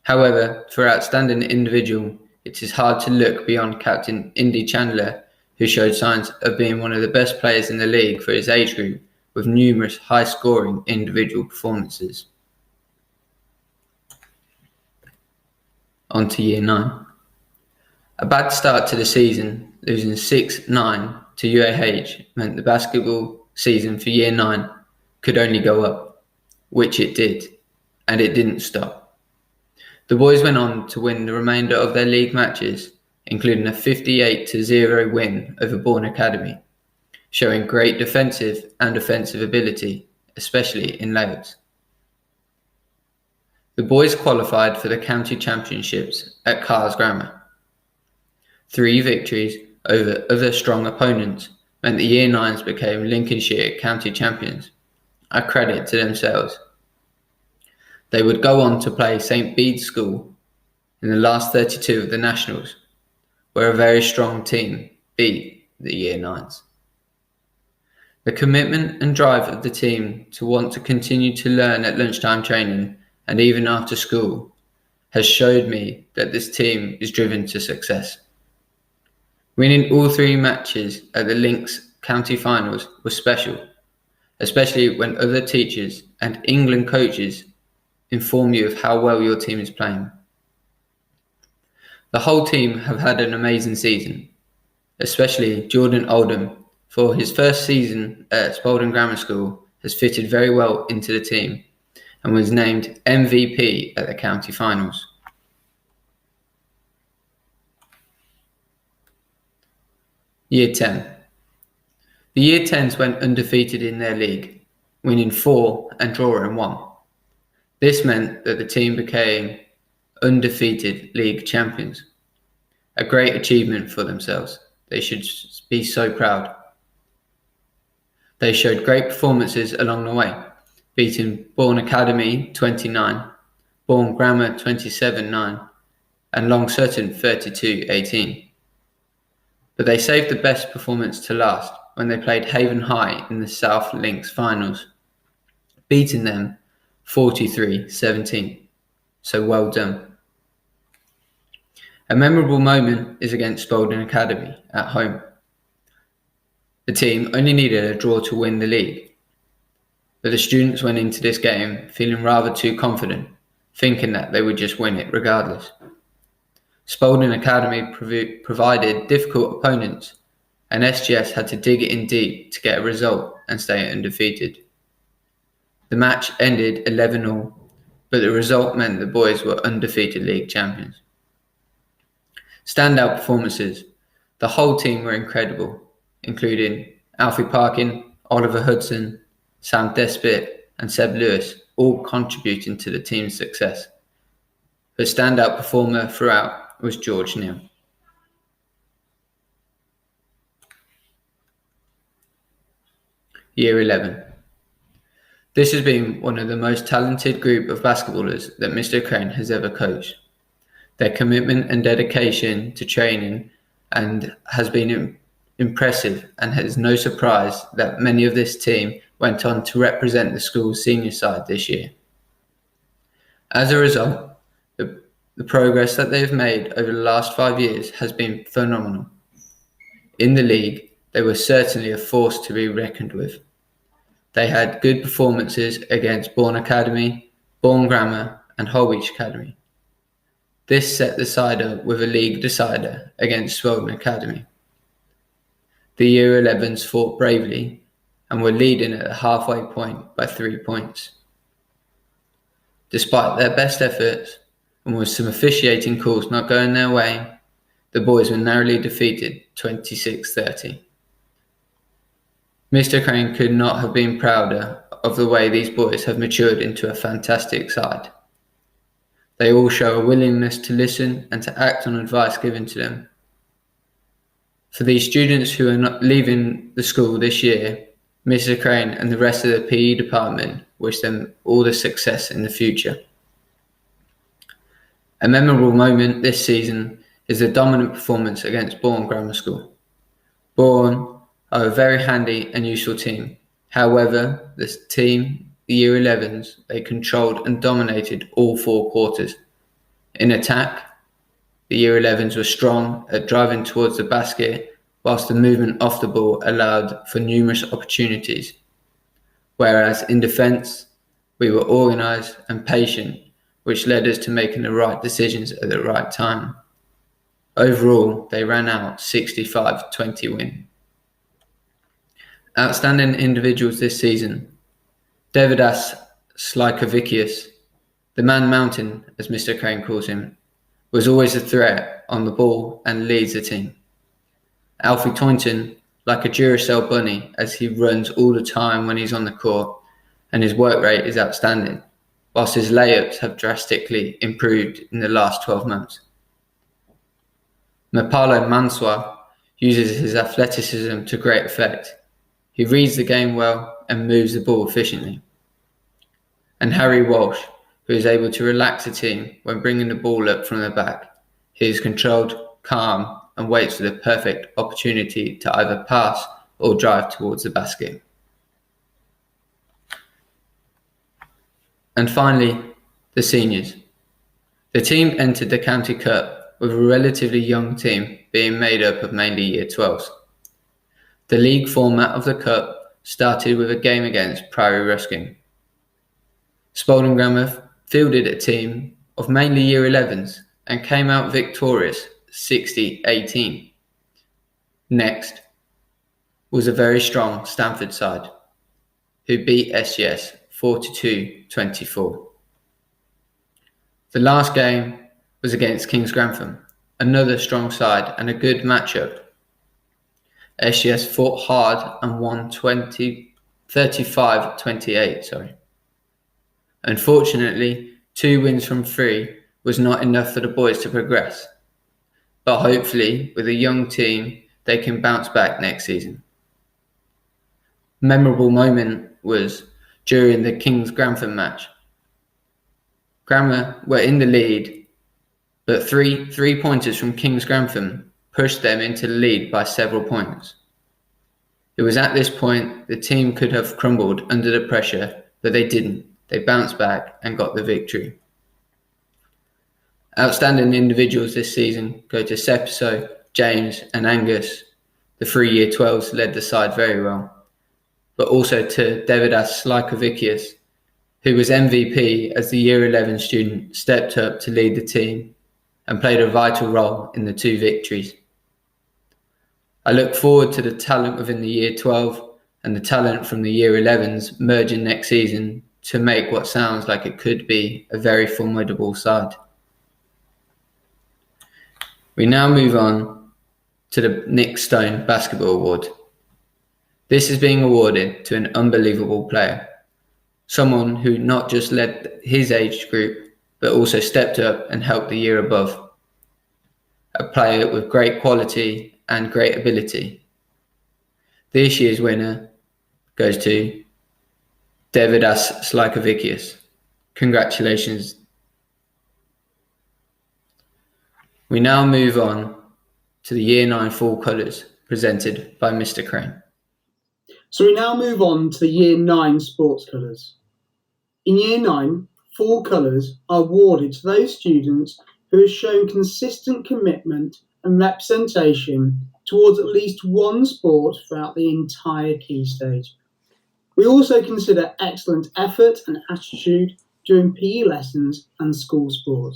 However, for outstanding individual, it is hard to look beyond captain Indy Chandler, who showed signs of being one of the best players in the league for his age group, with numerous high-scoring individual performances. On to Year 9. A bad start to the season, losing 6-9 to UAH, meant the basketball season for Year 9 could only go up, which it did, and it didn't stop. The boys went on to win the remainder of their league matches, including a 58-0 win over Bourne Academy, showing great defensive and offensive ability, especially in layups. The boys qualified for the county championships at Carr's Grammar. 3 victories over other strong opponents meant the Year 9s became Lincolnshire county champions, a credit to themselves. They would go on to play St Bede's School in the last 32 of the Nationals, where a very strong team beat the Year 9s. The commitment and drive of the team to want to continue to learn at lunchtime training and even after school has showed me that this team is driven to success. Winning all 3 matches at the Links County Finals was special, especially when other teachers and England coaches inform you of how well your team is playing. The whole team have had an amazing season, especially Jordan Oldham, for his first season at Spalding Grammar School has fitted very well into the team and was named MVP at the county finals. Year 10. The Year 10s went undefeated in their league, winning 4 and drawing 1. This meant that the team became undefeated league champions. A great achievement for themselves. They should be so proud. They showed great performances along the way, beating Bourne Academy 29, Bourne Grammar 27-9, and Long Sutton 32-18. But they saved the best performance to last when they played Haven High in the South Links finals, beating them 43-17. So well done. A memorable moment is against Spalding Academy at home. The team only needed a draw to win the league, but the students went into this game feeling rather too confident, thinking that they would just win it regardless. Spalding Academy provided difficult opponents, and SGS had to dig in deep to get a result and stay undefeated. The match ended 11-all, but the result meant the boys were undefeated league champions. Standout performances. The whole team were incredible, including Alfie Parkin, Oliver Hudson, Sam Despit and Seb Lewis, all contributing to the team's success. The standout performer throughout was George Neal. Year 11. This has been one of the most talented group of basketballers that Mr. Crane has ever coached. Their commitment and dedication to training and has been impressive, and it is no surprise that many of this team went on to represent the school's senior side this year. As a result, the progress that they have made over the last 5 years has been phenomenal. In the league, they were certainly a force to be reckoned with. They had good performances against Bourne Academy, Bourne Grammar and Holwich Academy. This set the side up with a league decider against Spalding Academy. The Year 11s fought bravely and were leading at the halfway point by 3 points. Despite their best efforts, and with some officiating calls not going their way, the boys were narrowly defeated 26-30. Mr. Crane could not have been prouder of the way these boys have matured into a fantastic side. They all show a willingness to listen and to act on advice given to them. For these students who are not leaving the school this year, Mr. Crane and the rest of the PE department wish them all the success in the future. A memorable moment this season is the dominant performance against Bourne Grammar School. Bourne are a very handy and useful team. However, this team, the Year 11s, they controlled and dominated all 4 quarters. In attack, the Year 11s were strong at driving towards the basket, whilst the movement off the ball allowed for numerous opportunities. Whereas in defence, we were organised and patient, which led us to making the right decisions at the right time. Overall, they ran out 65-20 win. Outstanding individuals this season: Devidas Slykovicius, the Man Mountain, as Mr. Crane calls him, was always a threat on the ball and leads the team. Alfie Toynton, like a Duracell bunny, as he runs all the time when he's on the court, and his work rate is outstanding, whilst his layups have drastically improved in the last 12 months. Mapalo Manswa uses his athleticism to great effect. He reads the game well and moves the ball efficiently. And Harry Walsh, who is able to relax the team when bringing the ball up from the back. He is controlled, calm, and waits for the perfect opportunity to either pass or drive towards the basket. And finally, the seniors. The team entered the County Cup with a relatively young team being made up of mainly Year 12s. The league format of the Cup started with a game against Priory Ruskin. Spalding Grammar fielded a team of mainly Year 11s and came out victorious 60-18. Next was a very strong Stanford side, who beat SGS 42-24. The last game was against King's Grantham, another strong side and a good matchup. SGS fought hard and won 35-28. Unfortunately, 2 wins from 3 was not enough for the boys to progress, but hopefully with a young team they can bounce back next season. Memorable moment was during the King's Grantham match. Grammar were in the lead, but three pointers from King's Grantham pushed them into the lead by several points. It was at this point the team could have crumbled under the pressure, but they didn't. They bounced back and got the victory. Outstanding individuals this season go to Sepiso, James and Angus. The 3 Year 12s led the side very well, but also to Devidas Slykovicius, who was MVP as the Year 11 student stepped up to lead the team and played a vital role in the 2 victories. I look forward to the talent within the Year 12 and the talent from the Year 11s merging next season to make what sounds like it could be a very formidable side. We now move on to the Nick Stone Basketball Award. This is being awarded to an unbelievable player, someone who not just led his age group, but also stepped up and helped the year above. A player with great quality and great ability. This year's winner goes to Davidas Slykovicius. Congratulations. We now move on to the Year 9 Fall Colours, presented by Mr. Crane. So we now move on to the Year 9 sports colours. In Year 9, Fall colours are awarded to those students who have shown consistent commitment and representation towards at least one sport throughout the entire key stage. We also consider excellent effort and attitude during PE lessons and school sport.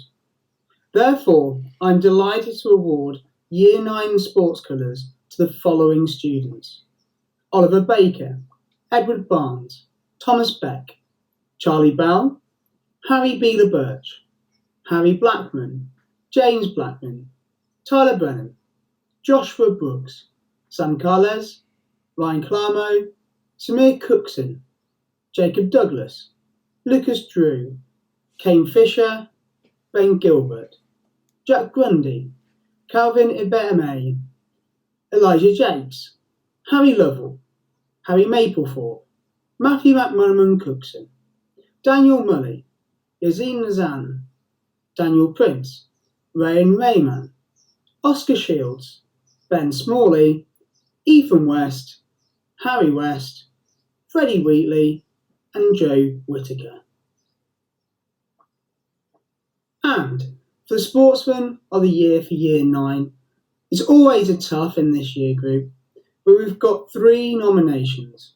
Therefore, I'm delighted to award Year 9 sports colours to the following students: Oliver Baker, Edward Barnes, Thomas Beck, Charlie Bell, Harry Beeler Birch, Harry Blackman, James Blackman, Tyler Brennan, Joshua Brooks, Sam Carles, Ryan Clarmo, Samir Cookson, Jacob Douglas, Lucas Drew, Kane Fisher, Ben Gilbert, Jack Grundy, Calvin Ibeme, Elijah Jakes, Harry Lovell, Harry Maplethorpe, Matthew McManaman Cookson, Daniel Mully, Yazine Nazan, Daniel Prince, Ryan Rayman, Oscar Shields, Ben Smalley, Ethan West, Harry West, Freddie Wheatley, and Joe Whittaker. And for the Sportsman of the Year for Year 9, it's always a tough in this year group, but we've got 3 nominations.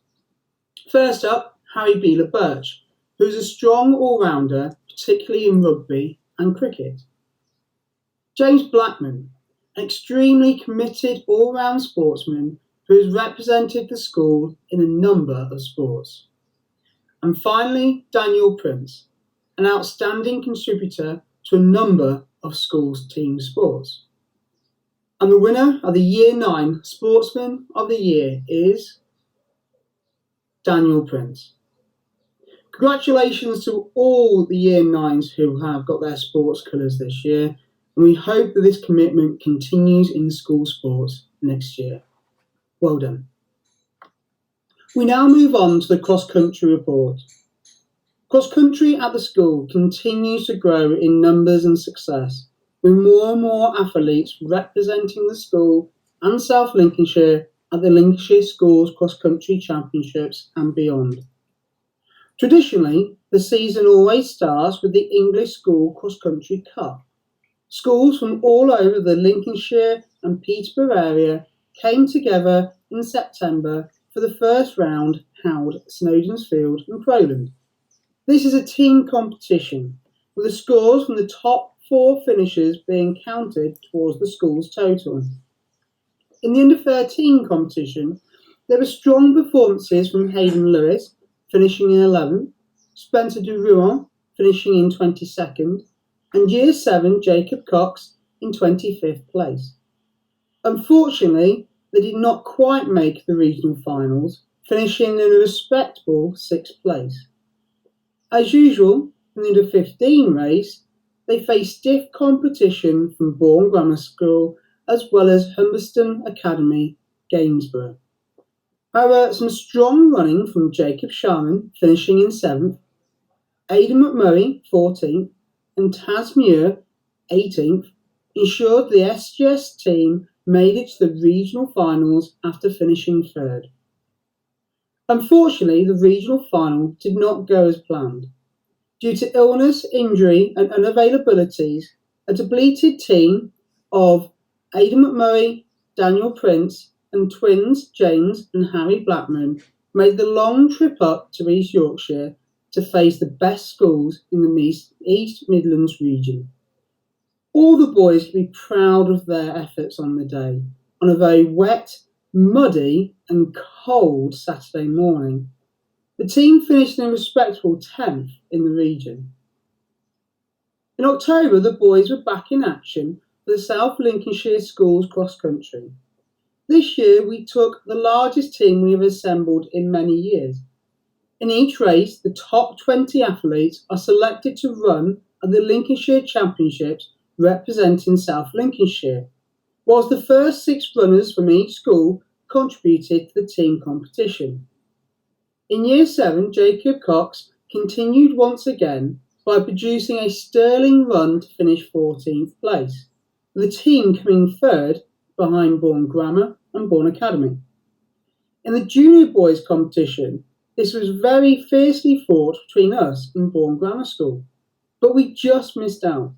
First up, Harry Beeler Birch, who's a strong all-rounder, particularly in rugby and cricket. James Blackman, an extremely committed all-round sportsman who has represented the school in a number of sports. And finally, Daniel Prince, an outstanding contributor to a number of schools' team sports. And the winner of the Year 9 Sportsman of the Year is Daniel Prince. Congratulations to all the Year 9s who have got their sports colours this year, and we hope that this commitment continues in school sports next year. Well done. We now move on to the cross-country report. Cross-country at the school continues to grow in numbers and success, with more and more athletes representing the school and South Lincolnshire at the Lincolnshire Schools Cross-Country Championships and beyond. Traditionally, the season always starts with the English School Cross-Country Cup. Schools from all over the Lincolnshire and Peterborough area came together in September for the first round held at Snowdons Field in Crowland. This is a team competition, with the scores from the top 4 finishers being counted towards the school's total. In the under-13 competition, there were strong performances from Hayden Lewis, finishing in 11th, Spencer de Rouen, finishing in 22nd, and Year 7 Jacob Cox in 25th place. Unfortunately, they did not quite make the regional finals, finishing in a respectable 6th place. As usual, in the under-15 race, they faced stiff competition from Bourne Grammar School as well as Humberston Academy, Gainsborough. However, some strong running from Jacob Sharman, finishing in 7th, Aidan McMurray, 14th, and Taz Muir, 18th, ensured the SGS team made it to the regional finals after finishing 3rd. Unfortunately, the regional final did not go as planned. Due to illness, injury, and unavailabilities, a depleted team of Aidan McMurray, Daniel Prince, and twins James and Harry Blackman made the long trip up to East Yorkshire to face the best schools in the East Midlands region. All the boys can be proud of their efforts on the day, on a very wet, muddy and cold Saturday morning. The team finished in a respectable 10th in the region. In October, the boys were back in action for the South Lincolnshire Schools Cross Country. This year we took the largest team we have assembled in many years. In each race, the top 20 athletes are selected to run at the Lincolnshire Championships representing South Lincolnshire, whilst the first 6 runners from each school contributed to the team competition. In Year 7, Jacob Cox continued once again by producing a sterling run to finish 14th place, with the team coming third behind Bourne Grammar and Bourne Academy. In the junior boys competition, this was very fiercely fought between us and Bourne Grammar School, but we just missed out.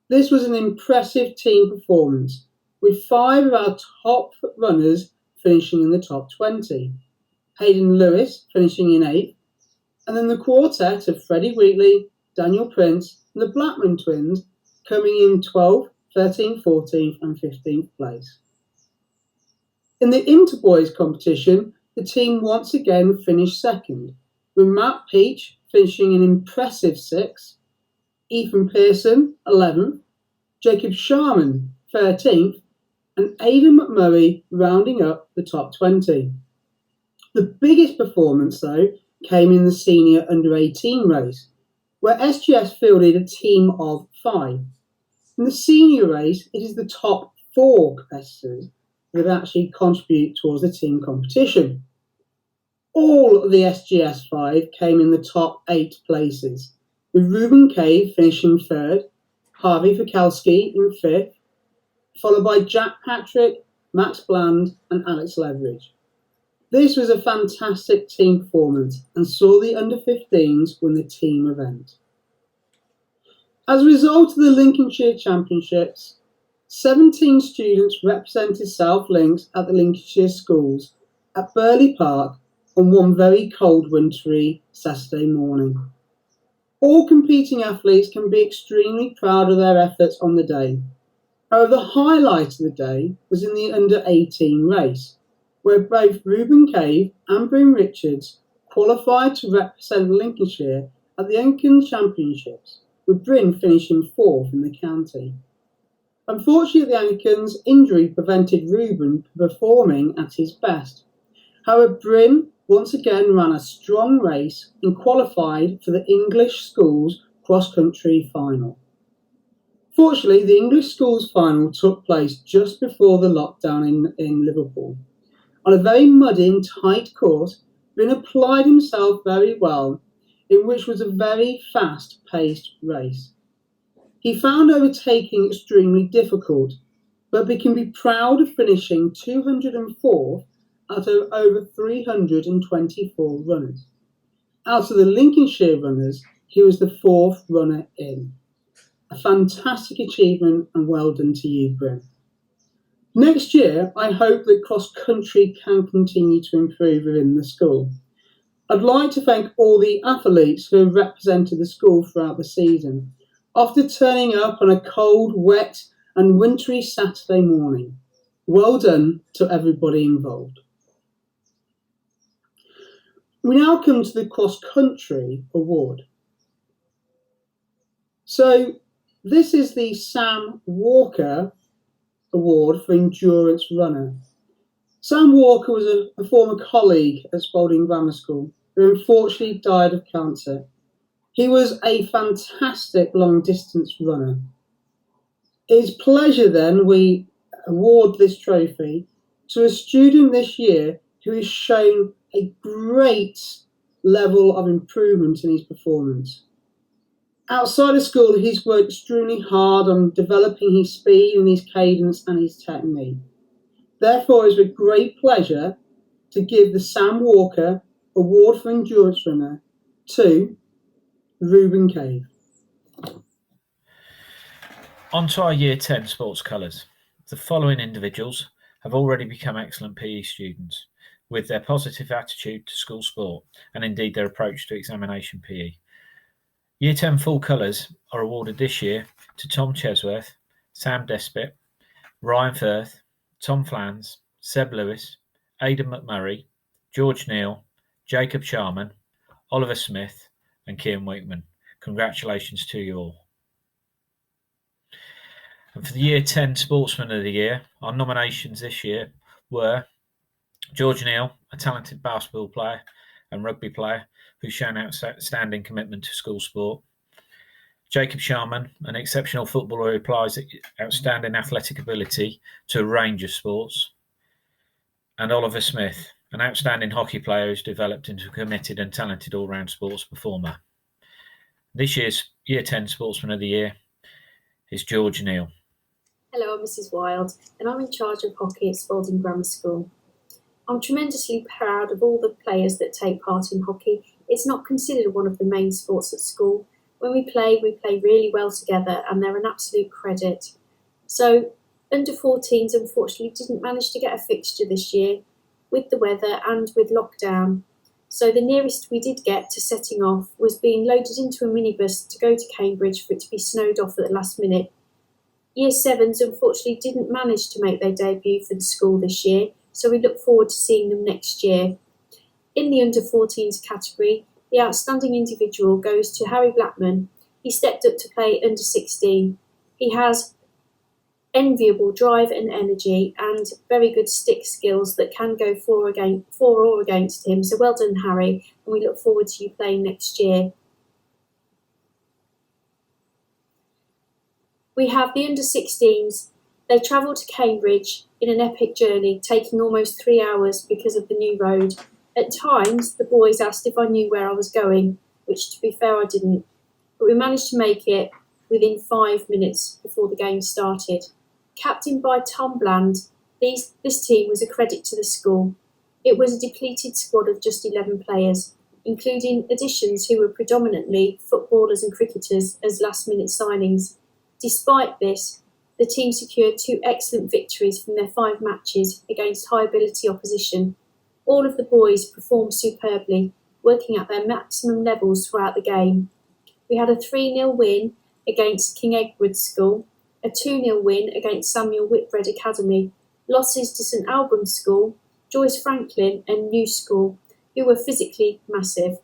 This was an impressive team performance, with 5 of our top runners finishing in the top 20. Hayden Lewis finishing in 8th, and then the quartet of Freddie Wheatley, Daniel Prince, and the Blackman twins coming in 12th, 13th, 14th, and 15th place. In the interboys competition, the team once again finished second, with Matt Peach finishing an impressive 6th, Ethan Pearson 11th, Jacob Sharman 13th, and Aidan McMurray rounding up the top 20. The biggest performance, though, came in the senior under-18 race, where SGS fielded a team of 5. In the senior race, it is the top 4 competitors that actually contribute towards the team competition. All of the SGS 5 came in the top 8 places, with Ruben Cave finishing 3rd, Harvey Fikalski in 5th, followed by Jack Patrick, Max Bland, and Alex Leveridge. This was a fantastic team performance and saw the under-15s win the team event. As a result of the Lincolnshire Championships, 17 students represented South Links at the Lincolnshire schools at Burley Park on one very cold wintry Saturday morning. All competing athletes can be extremely proud of their efforts on the day. However, the highlight of the day was in the under-18 race, where both Ruben Cave and Bryn Richards qualified to represent Lincolnshire at the Lincoln Championships, with Bryn finishing 4th in the county. Unfortunately, the Anglicans' injury prevented Ruben from performing at his best. However, Bryn once again ran a strong race and qualified for the English Schools cross-country final. Fortunately, the English Schools final took place just before the lockdown in Liverpool. On a very muddy and tight course, Bryn applied himself very well, in which was a very fast-paced race. He found overtaking extremely difficult, but we can be proud of finishing 204th out of over 324 runners. Out of the Lincolnshire runners, he was the 4th runner in. A fantastic achievement and well done to you, Bryn. Next year, I hope that cross-country can continue to improve within the school. I'd like to thank all the athletes who have represented the school throughout the season, after turning up on a cold, wet and wintry Saturday morning. Well done to everybody involved. We now come to the cross-country award. So this is the Sam Walker Award for Endurance Runner. Sam Walker was a former colleague at Spalding Grammar School who unfortunately died of cancer. He was a fantastic long-distance runner. It is pleasure then we award this trophy to a student this year who has shown a great level of improvement in his performance. Outside of school, he's worked extremely hard on developing his speed and his cadence and his technique. Therefore, it's with great pleasure to give the Sam Walker Award for Endurance Runner to Ruben Cave. On to our Year 10 sports colours. The following individuals have already become excellent PE students with their positive attitude to school sport and indeed their approach to examination PE. Year 10 full colours are awarded this year to Tom Chesworth, Sam Despit, Ryan Firth, Tom Flans, Seb Lewis, Aidan McMurray, George Neal, Jacob Sharman, Oliver Smith and Kieran Wakeman. Congratulations to you all. And for the Year 10 Sportsman of the Year, our nominations this year were George Neal, a talented basketball player and rugby player who's shown outstanding commitment to school sport. Jacob Sharman, an exceptional footballer who applies outstanding athletic ability to a range of sports. And Oliver Smith, an outstanding hockey player who's developed into a committed and talented all-round sports performer. This year's Year 10 Sportsman of the Year is George Neal. Hello, I'm Mrs. Wild, and I'm in charge of hockey at Spalding Grammar School. I'm tremendously proud of all the players that take part in hockey. It's not considered one of the main sports at school. When we play really well together, and they're an absolute credit. So, under 14s unfortunately didn't manage to get a fixture this year with the weather and with lockdown. So the nearest we did get to setting off was being loaded into a minibus to go to Cambridge for it to be snowed off at the last minute. Year 7s unfortunately didn't manage to make their debut for the school this year, so we look forward to seeing them next year. In the under 14s category, the outstanding individual goes to Harry Blackman. He stepped up to play under 16. He has enviable drive and energy and very good stick skills that can go for or against him. So well done, Harry, and we look forward to you playing next year. We have the under 16s. They travel to Cambridge in an epic journey, taking almost 3 hours because of the new road. At times, the boys asked if I knew where I was going, which to be fair I didn't, but we managed to make it within 5 minutes before the game started. Captained by Tom Bland, this team was a credit to the school. It was a depleted squad of just 11 players, including additions who were predominantly footballers and cricketers as last-minute signings. Despite this, the team secured 2 excellent victories from their 5 matches against high-ability opposition. All of the boys performed superbly, working at their maximum levels throughout the game. We had a 3-0 win against King Edward's School, a 2-0 win against Samuel Whitbread Academy, losses to St Albans School, Joyce Franklin and New School, who were physically massive.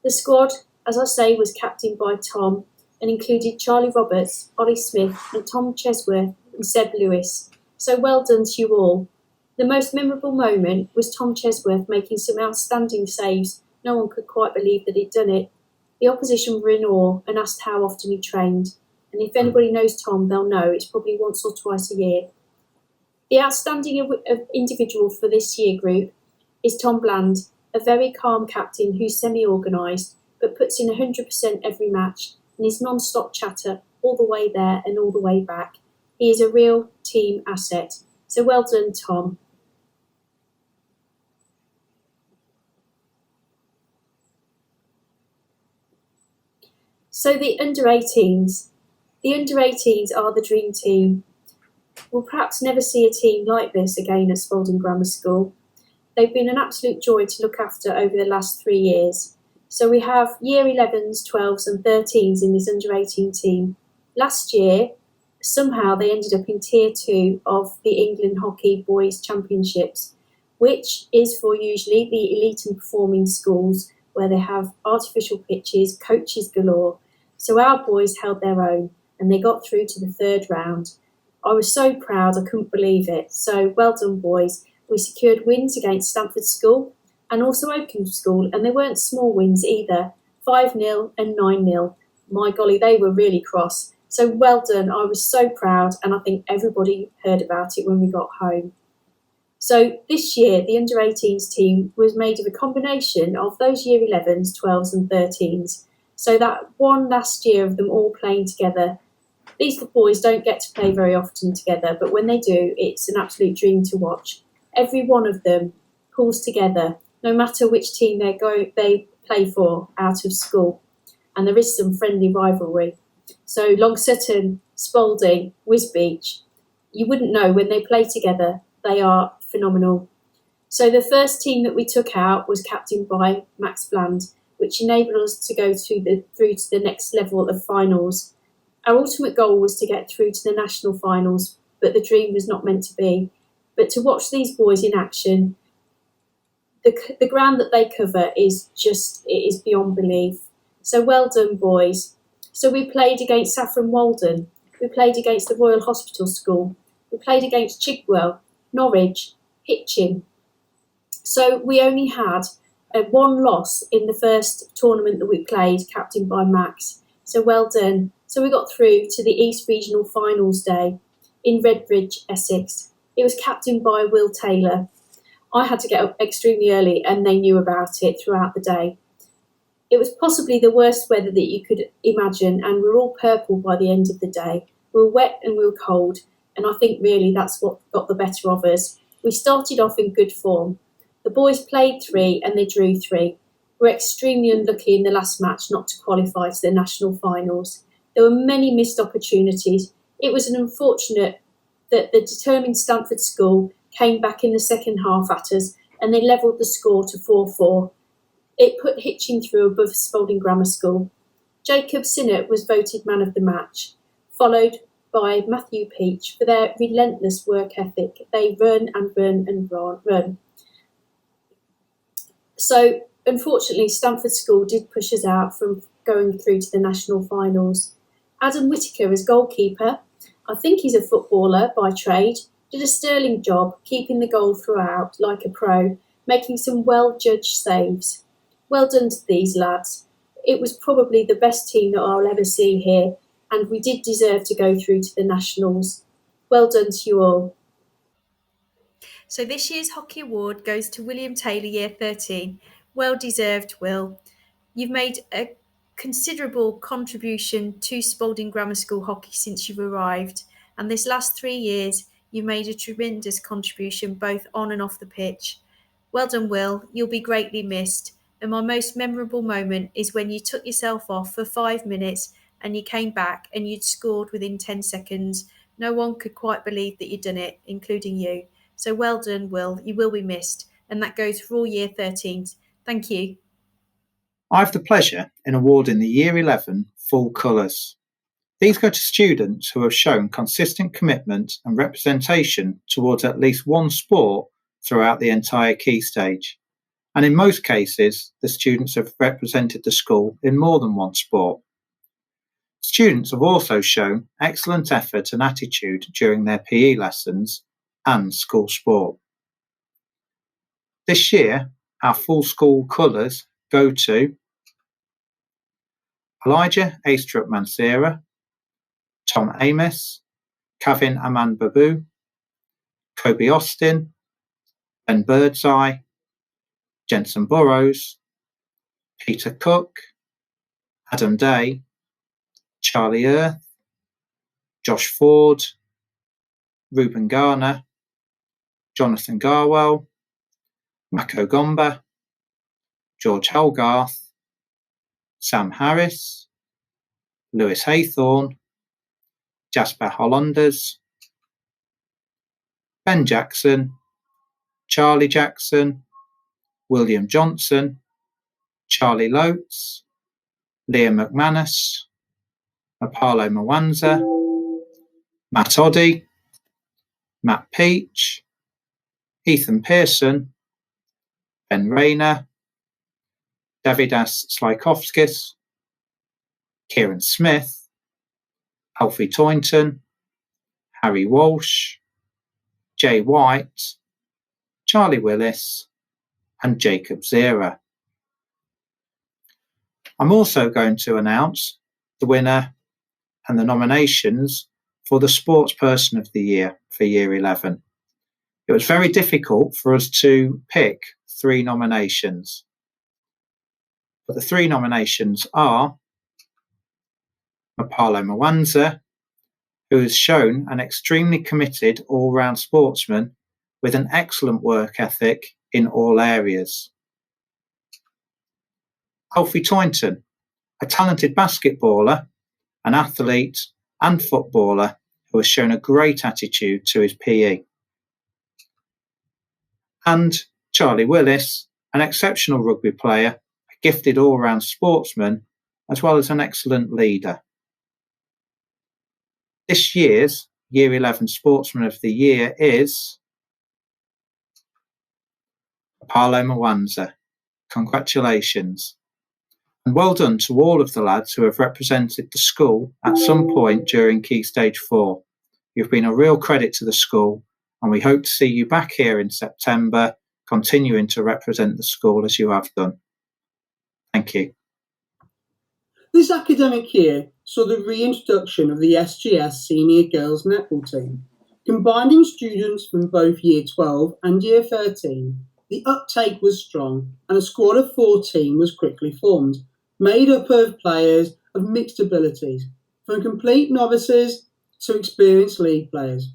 The squad, as I say, was captained by Tom and included Charlie Roberts, Ollie Smith and Tom Chesworth and Seb Lewis. So well done to you all. The most memorable moment was Tom Chesworth making some outstanding saves. No one could quite believe that he'd done it. The opposition were in awe and asked how often he trained. And if anybody knows Tom, they'll know it's probably once or twice a year. The outstanding individual for this year group is Tom Bland, a very calm captain who's semi-organised but puts in 100% every match and is non-stop chatter all the way there and all the way back. He is a real team asset. So well done, Tom. So the under 18s. The under 18s are the dream team. We'll perhaps never see a team like this again at Spalding Grammar School. They've been an absolute joy to look after over the last 3 years. So we have year 11s, 12s and 13s in this under 18 team. Last year, somehow they ended up in tier 2 of the England Hockey Boys Championships, which is for usually the elite and performing schools where they have artificial pitches, coaches galore. So our boys held their own and they got through to the 3rd round. I was so proud, I couldn't believe it. So well done, boys. We secured wins against Stamford School and also Oakham School, and they weren't small wins either, 5-0 and 9-0. My golly, they were really cross. So well done, I was so proud, and I think everybody heard about it when we got home. So this year, the under 18s team was made of a combination of those year 11s, 12s and 13s. So that one last year of them all playing together. These boys don't get to play very often together, but when they do, it's an absolute dream to watch. Every one of them pulls together, no matter which team they play for out of school. And there is some friendly rivalry. So Long Sutton, Spalding, Wisbech, you wouldn't know when they play together. They are phenomenal. So the first team that we took out was captained by Max Bland, which enabled us to go through to the next level of finals. Our ultimate goal was to get through to the national finals, but the dream was not meant to be. But to watch these boys in action, the ground that they cover is beyond belief. So well done, boys. So we played against Saffron Walden. We played against the Royal Hospital School. We played against Chigwell, Norwich, Hitchin. So we only had one loss in the first tournament that we played, captained by Max. So well done. So we got through to the East Regional Finals Day in Redbridge, Essex. It was captained by Will Taylor. I had to get up extremely early and they knew about it throughout the day. It was possibly the worst weather that you could imagine, and we were all purple by the end of the day. We were wet and we were cold, and I think really that's what got the better of us. We started off in good form. The boys played 3 and they drew 3. We were extremely unlucky in the last match not to qualify to the national finals. There were many missed opportunities. It was an unfortunate that the determined Stamford School came back in the second half at us and they levelled the score to 4-4. It put Hitchin through above Spalding Grammar School. Jacob Sinnott was voted man of the match, followed by Matthew Peach for their relentless work ethic. They run and run and run. So, unfortunately, Stamford School did push us out from going through to the national finals. Adam Whittaker as goalkeeper, I think he's a footballer by trade, did a sterling job keeping the goal throughout like a pro, making some well-judged saves. Well done to these lads. It was probably the best team that I'll ever see here, and we did deserve to go through to the nationals. Well done to you all. So this year's hockey award goes to William Taylor, Year 13. Well deserved, Will. You've made a considerable contribution to Spalding Grammar School hockey since you've arrived, and this last 3 years you've made a tremendous contribution both on and off the pitch. Well done, Will. You'll be greatly missed. And my most memorable moment is when you took yourself off for 5 minutes and you came back and you'd scored within 10 seconds. No one could quite believe that you'd done it, including you. So well done, Will. You will be missed. And that goes for all Year 13s. Thank you. I have the pleasure in awarding the Year 11 full colours. These go to students who have shown consistent commitment and representation towards at least one sport throughout the entire key stage. And in most cases, the students have represented the school in more than one sport. Students have also shown excellent effort and attitude during their PE lessons and school sport. This year, our full school colours go to Elijah Astrup Mansera, Tom Amos, Kevin Aman Babu, Kobe Austin, Ben Birdseye, Jensen Burrows, Peter Cook, Adam Day, Charlie Earth, Josh Ford, Ruben Garner, Jonathan Garwell, Mako Gomba, George Helgarth, Sam Harris, Lewis Haythorne, Jasper Hollanders, Ben Jackson, Charlie Jackson, William Johnson, Charlie Lotes, Liam McManus, Apollo Mwanza, Matt Oddy, Matt Peach, Ethan Pearson, Ben Rayner, Davidas Slykovskis, Kieran Smith, Alfie Toynton, Harry Walsh, Jay White, Charlie Willis, and Jacob Zera. I'm also going to announce the winner and the nominations for the Sportsperson of the Year for Year 11. It was very difficult for us to pick 3 nominations. But the 3 nominations are Mapalo Mwanza, who has shown an extremely committed all-round sportsman with an excellent work ethic in all areas. Alfie Toynton, a talented basketballer, an athlete and footballer who has shown a great attitude to his PE. And Charlie Willis, an exceptional rugby player, a gifted all-round sportsman, as well as an excellent leader. This year's Year 11 Sportsman of the Year is Apollo Mwanza. Congratulations. And well done to all of the lads who have represented the school at some point during Key Stage 4. You've been a real credit to the school, and we hope to see you back here in September, continuing to represent the school as you have done. Thank you. This academic year saw the reintroduction of the SGS Senior Girls Netball team. Combining students from both Year 12 and Year 13, the uptake was strong and a squad of 14 was quickly formed, made up of players of mixed abilities, from complete novices to experienced league players.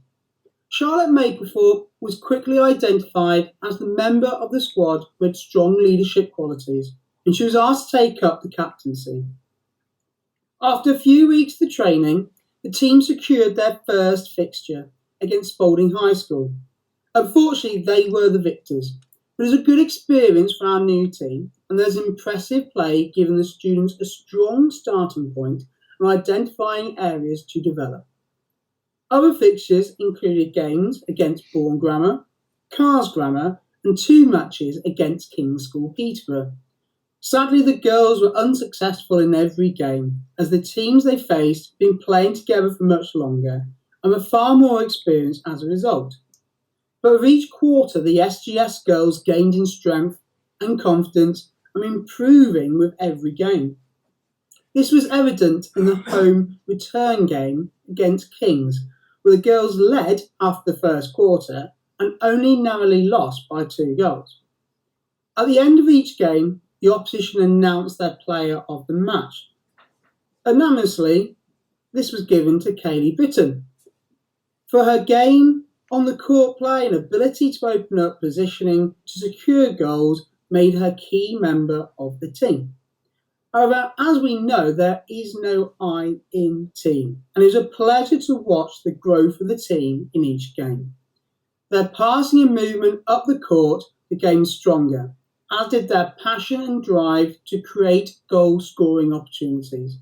Charlotte Maplethorpe was quickly identified as the member of the squad with strong leadership qualities, and she was asked to take up the captaincy. After a few weeks of training, the team secured their first fixture against Spalding High School. Unfortunately, they were the victors, but it was a good experience for our new team, and there's impressive play giving the students a strong starting point and identifying areas to develop. Other fixtures included games against Bourne Grammar, Cars Grammar, and 2 matches against King's School Peterborough. Sadly, the girls were unsuccessful in every game, as the teams they faced had been playing together for much longer and were far more experienced as a result. But with each quarter, the SGS girls gained in strength and confidence and improving with every game. This was evident in the home return game against Kings, where the girls led after the first quarter and only narrowly lost by 2 goals. At the end of each game, the opposition announced their player of the match. Anonymously, this was given to Kaylee Bitton for her game on the court play and ability to open up positioning to secure goals made her key member of the team. However, as we know, there is no I in team, and it was a pleasure to watch the growth of the team in each game. Their passing and movement up the court became stronger, as did their passion and drive to create goal-scoring opportunities.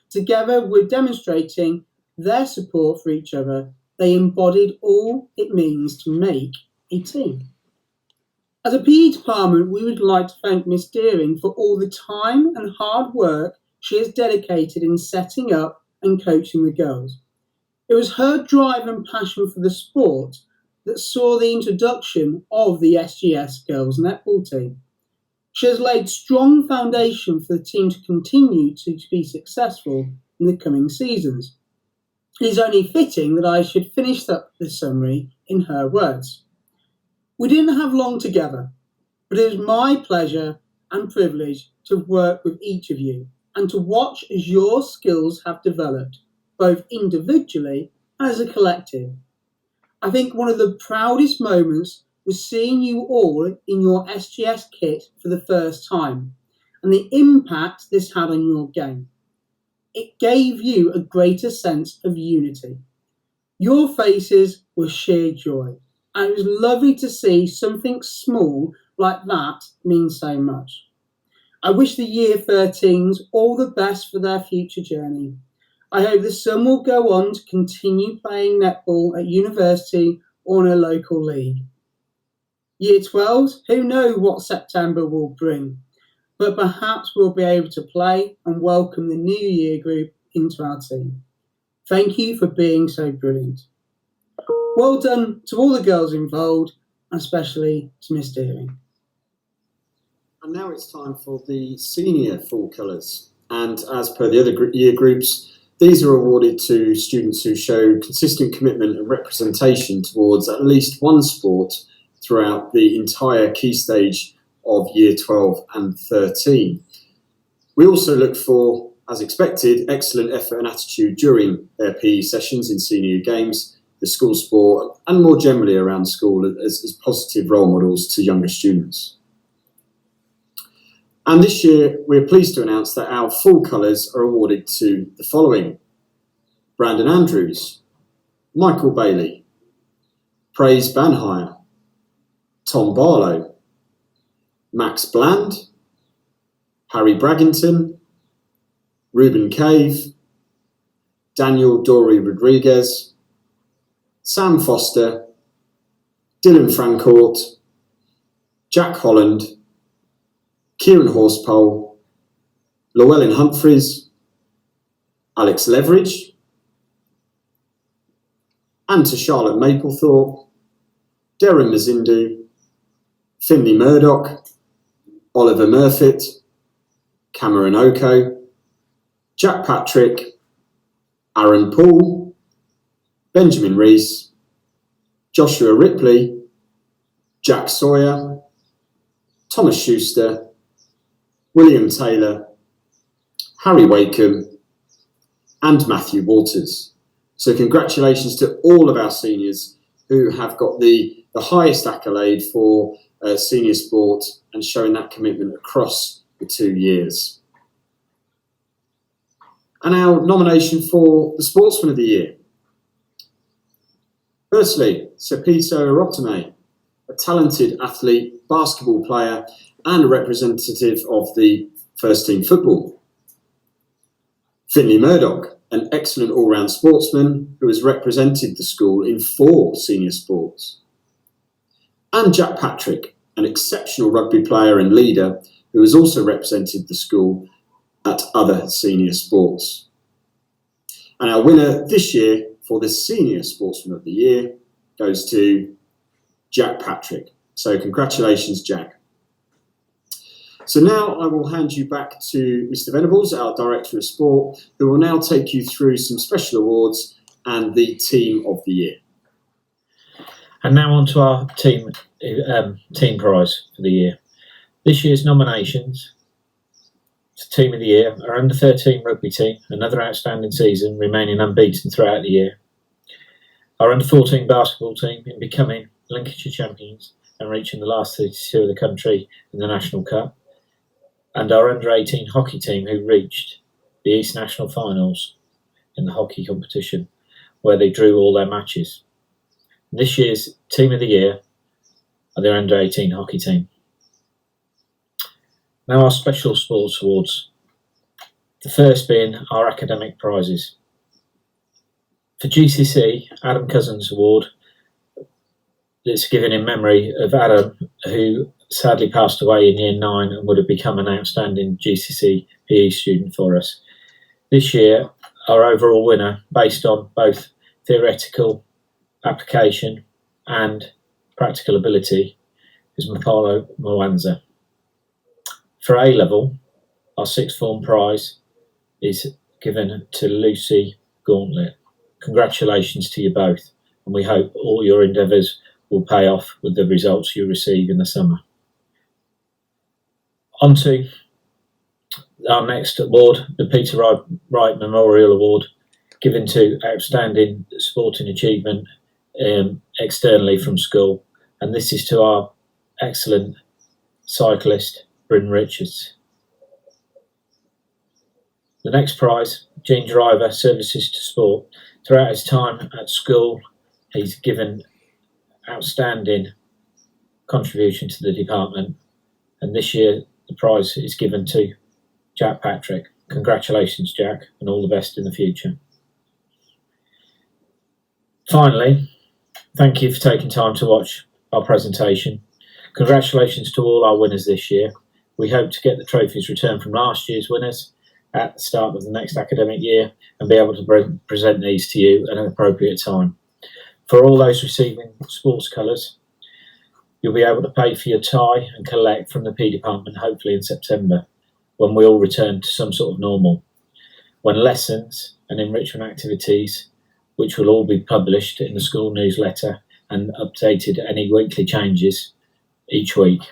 Together with demonstrating their support for each other, they embodied all it means to make a team. As a PE department, we would like to thank Miss Deering for all the time and hard work she has dedicated in setting up and coaching the girls. It was her drive and passion for the sport that saw the introduction of the SGS girls netball team. She has laid strong foundation for the team to continue to be successful in the coming seasons. It is only fitting that I should finish up this summary in her words. We didn't have long together, but it was my pleasure and privilege to work with each of you and to watch as your skills have developed, both individually and as a collective. I think one of the proudest moments was seeing you all in your SGS kit for the first time and the impact this had on your game. It gave you a greater sense of unity. Your faces were sheer joy, and it was lovely to see something small like that mean so much. I wish the Year 13s all the best for their future journey. I hope that some will go on to continue playing netball at university or in a local league. Year 12s, who knows what September will bring, but perhaps we'll be able to play and welcome the new year group into our team. Thank you for being so brilliant. Well done to all the girls involved, and especially to Miss Deering. And now it's time for the senior full colours. And as per the other year groups, these are awarded to students who show consistent commitment and representation towards at least one sport throughout the entire key stage of Year 12 and 13. We also look for, as expected, excellent effort and attitude during their PE sessions in senior games, the school sport, and more generally around school as positive role models to younger students. And this year, we're pleased to announce that our full colours are awarded to the following: Brandon Andrews, Michael Bailey, Praise Banhire, Tom Barlow, Max Bland, Harry Braggington, Ruben Cave, Daniel Dory Rodriguez, Sam Foster, Dylan Francourt, Jack Holland, Kieran Horsepole, Llewellyn Humphreys, Alex Leveridge, and to Charlotte Maplethorpe, Darren Mazindu, Finley Murdoch, Oliver Murfitt, Cameron Oko, Jack Patrick, Aaron Poole, Benjamin Rees, Joshua Ripley, Jack Sawyer, Thomas Schuster, William Taylor, Harry Wakeham, and Matthew Walters. So congratulations to all of our seniors who have got the highest accolade for senior sport and showing that commitment across the 2 years. And our nomination for the Sportsman of the Year. Firstly, Sir Peter Eroptome, a talented athlete, basketball player, and a representative of the first team football. Finley Murdoch, an excellent all-round sportsman who has represented the school in 4 senior sports. And Jack Patrick, an exceptional rugby player and leader who has also represented the school at other senior sports. And our winner this year for the Senior Sportsman of the Year goes to Jack Patrick. So congratulations, Jack. So now I will hand you back to Mr. Venables, our Director of Sport, who will now take you through some special awards and the Team of the Year. And now on to our team prize for the year. This year's nominations to Team of the Year are under 13 rugby team, another outstanding season, remaining unbeaten throughout the year. Our under 14 basketball team in becoming Lincolnshire champions and reaching the last 32 of the country in the National Cup. And our under 18 hockey team who reached the East National Finals in the hockey competition, where they drew all their matches. This year's Team of the Year are the under 18 hockey team. Now our special sports awards. The first being our academic prizes. For GCSE, Adam Cousins Award, that's given in memory of Adam, who sadly passed away in year 9 and would have become an outstanding GCSE PE student for us. This year, our overall winner, based on both theoretical application and practical ability, is Mapolo Mwanza. For A-level, our sixth form prize is given to Lucy Gauntlet. Congratulations to you both, and we hope all your endeavours will pay off with the results you receive in the summer. On to our next award, the Peter Wright Memorial Award, given to outstanding sporting achievement externally from school, and this is to our excellent cyclist, Bryn Richards. The next prize, Gene Driver, Services to Sport. Throughout his time at school, he's given outstanding contribution to the department, and this year the prize is given to Jack Patrick. Congratulations, Jack, and all the best in the future. Finally, thank you for taking time to watch our presentation. Congratulations to all our winners this year. We hope to get the trophies returned from last year's winners at the start of the next academic year and be able to present these to you at an appropriate time. For all those receiving sports colours, you'll be able to pay for your tie and collect from the P department hopefully in September, when we all return to some sort of normal, when lessons and enrichment activities, which will all be published in the school newsletter and updated any weekly changes each week.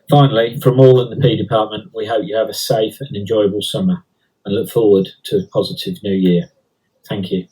Finally, from all in the P department, we hope you have a safe and enjoyable summer and look forward to a positive new year. Thank you.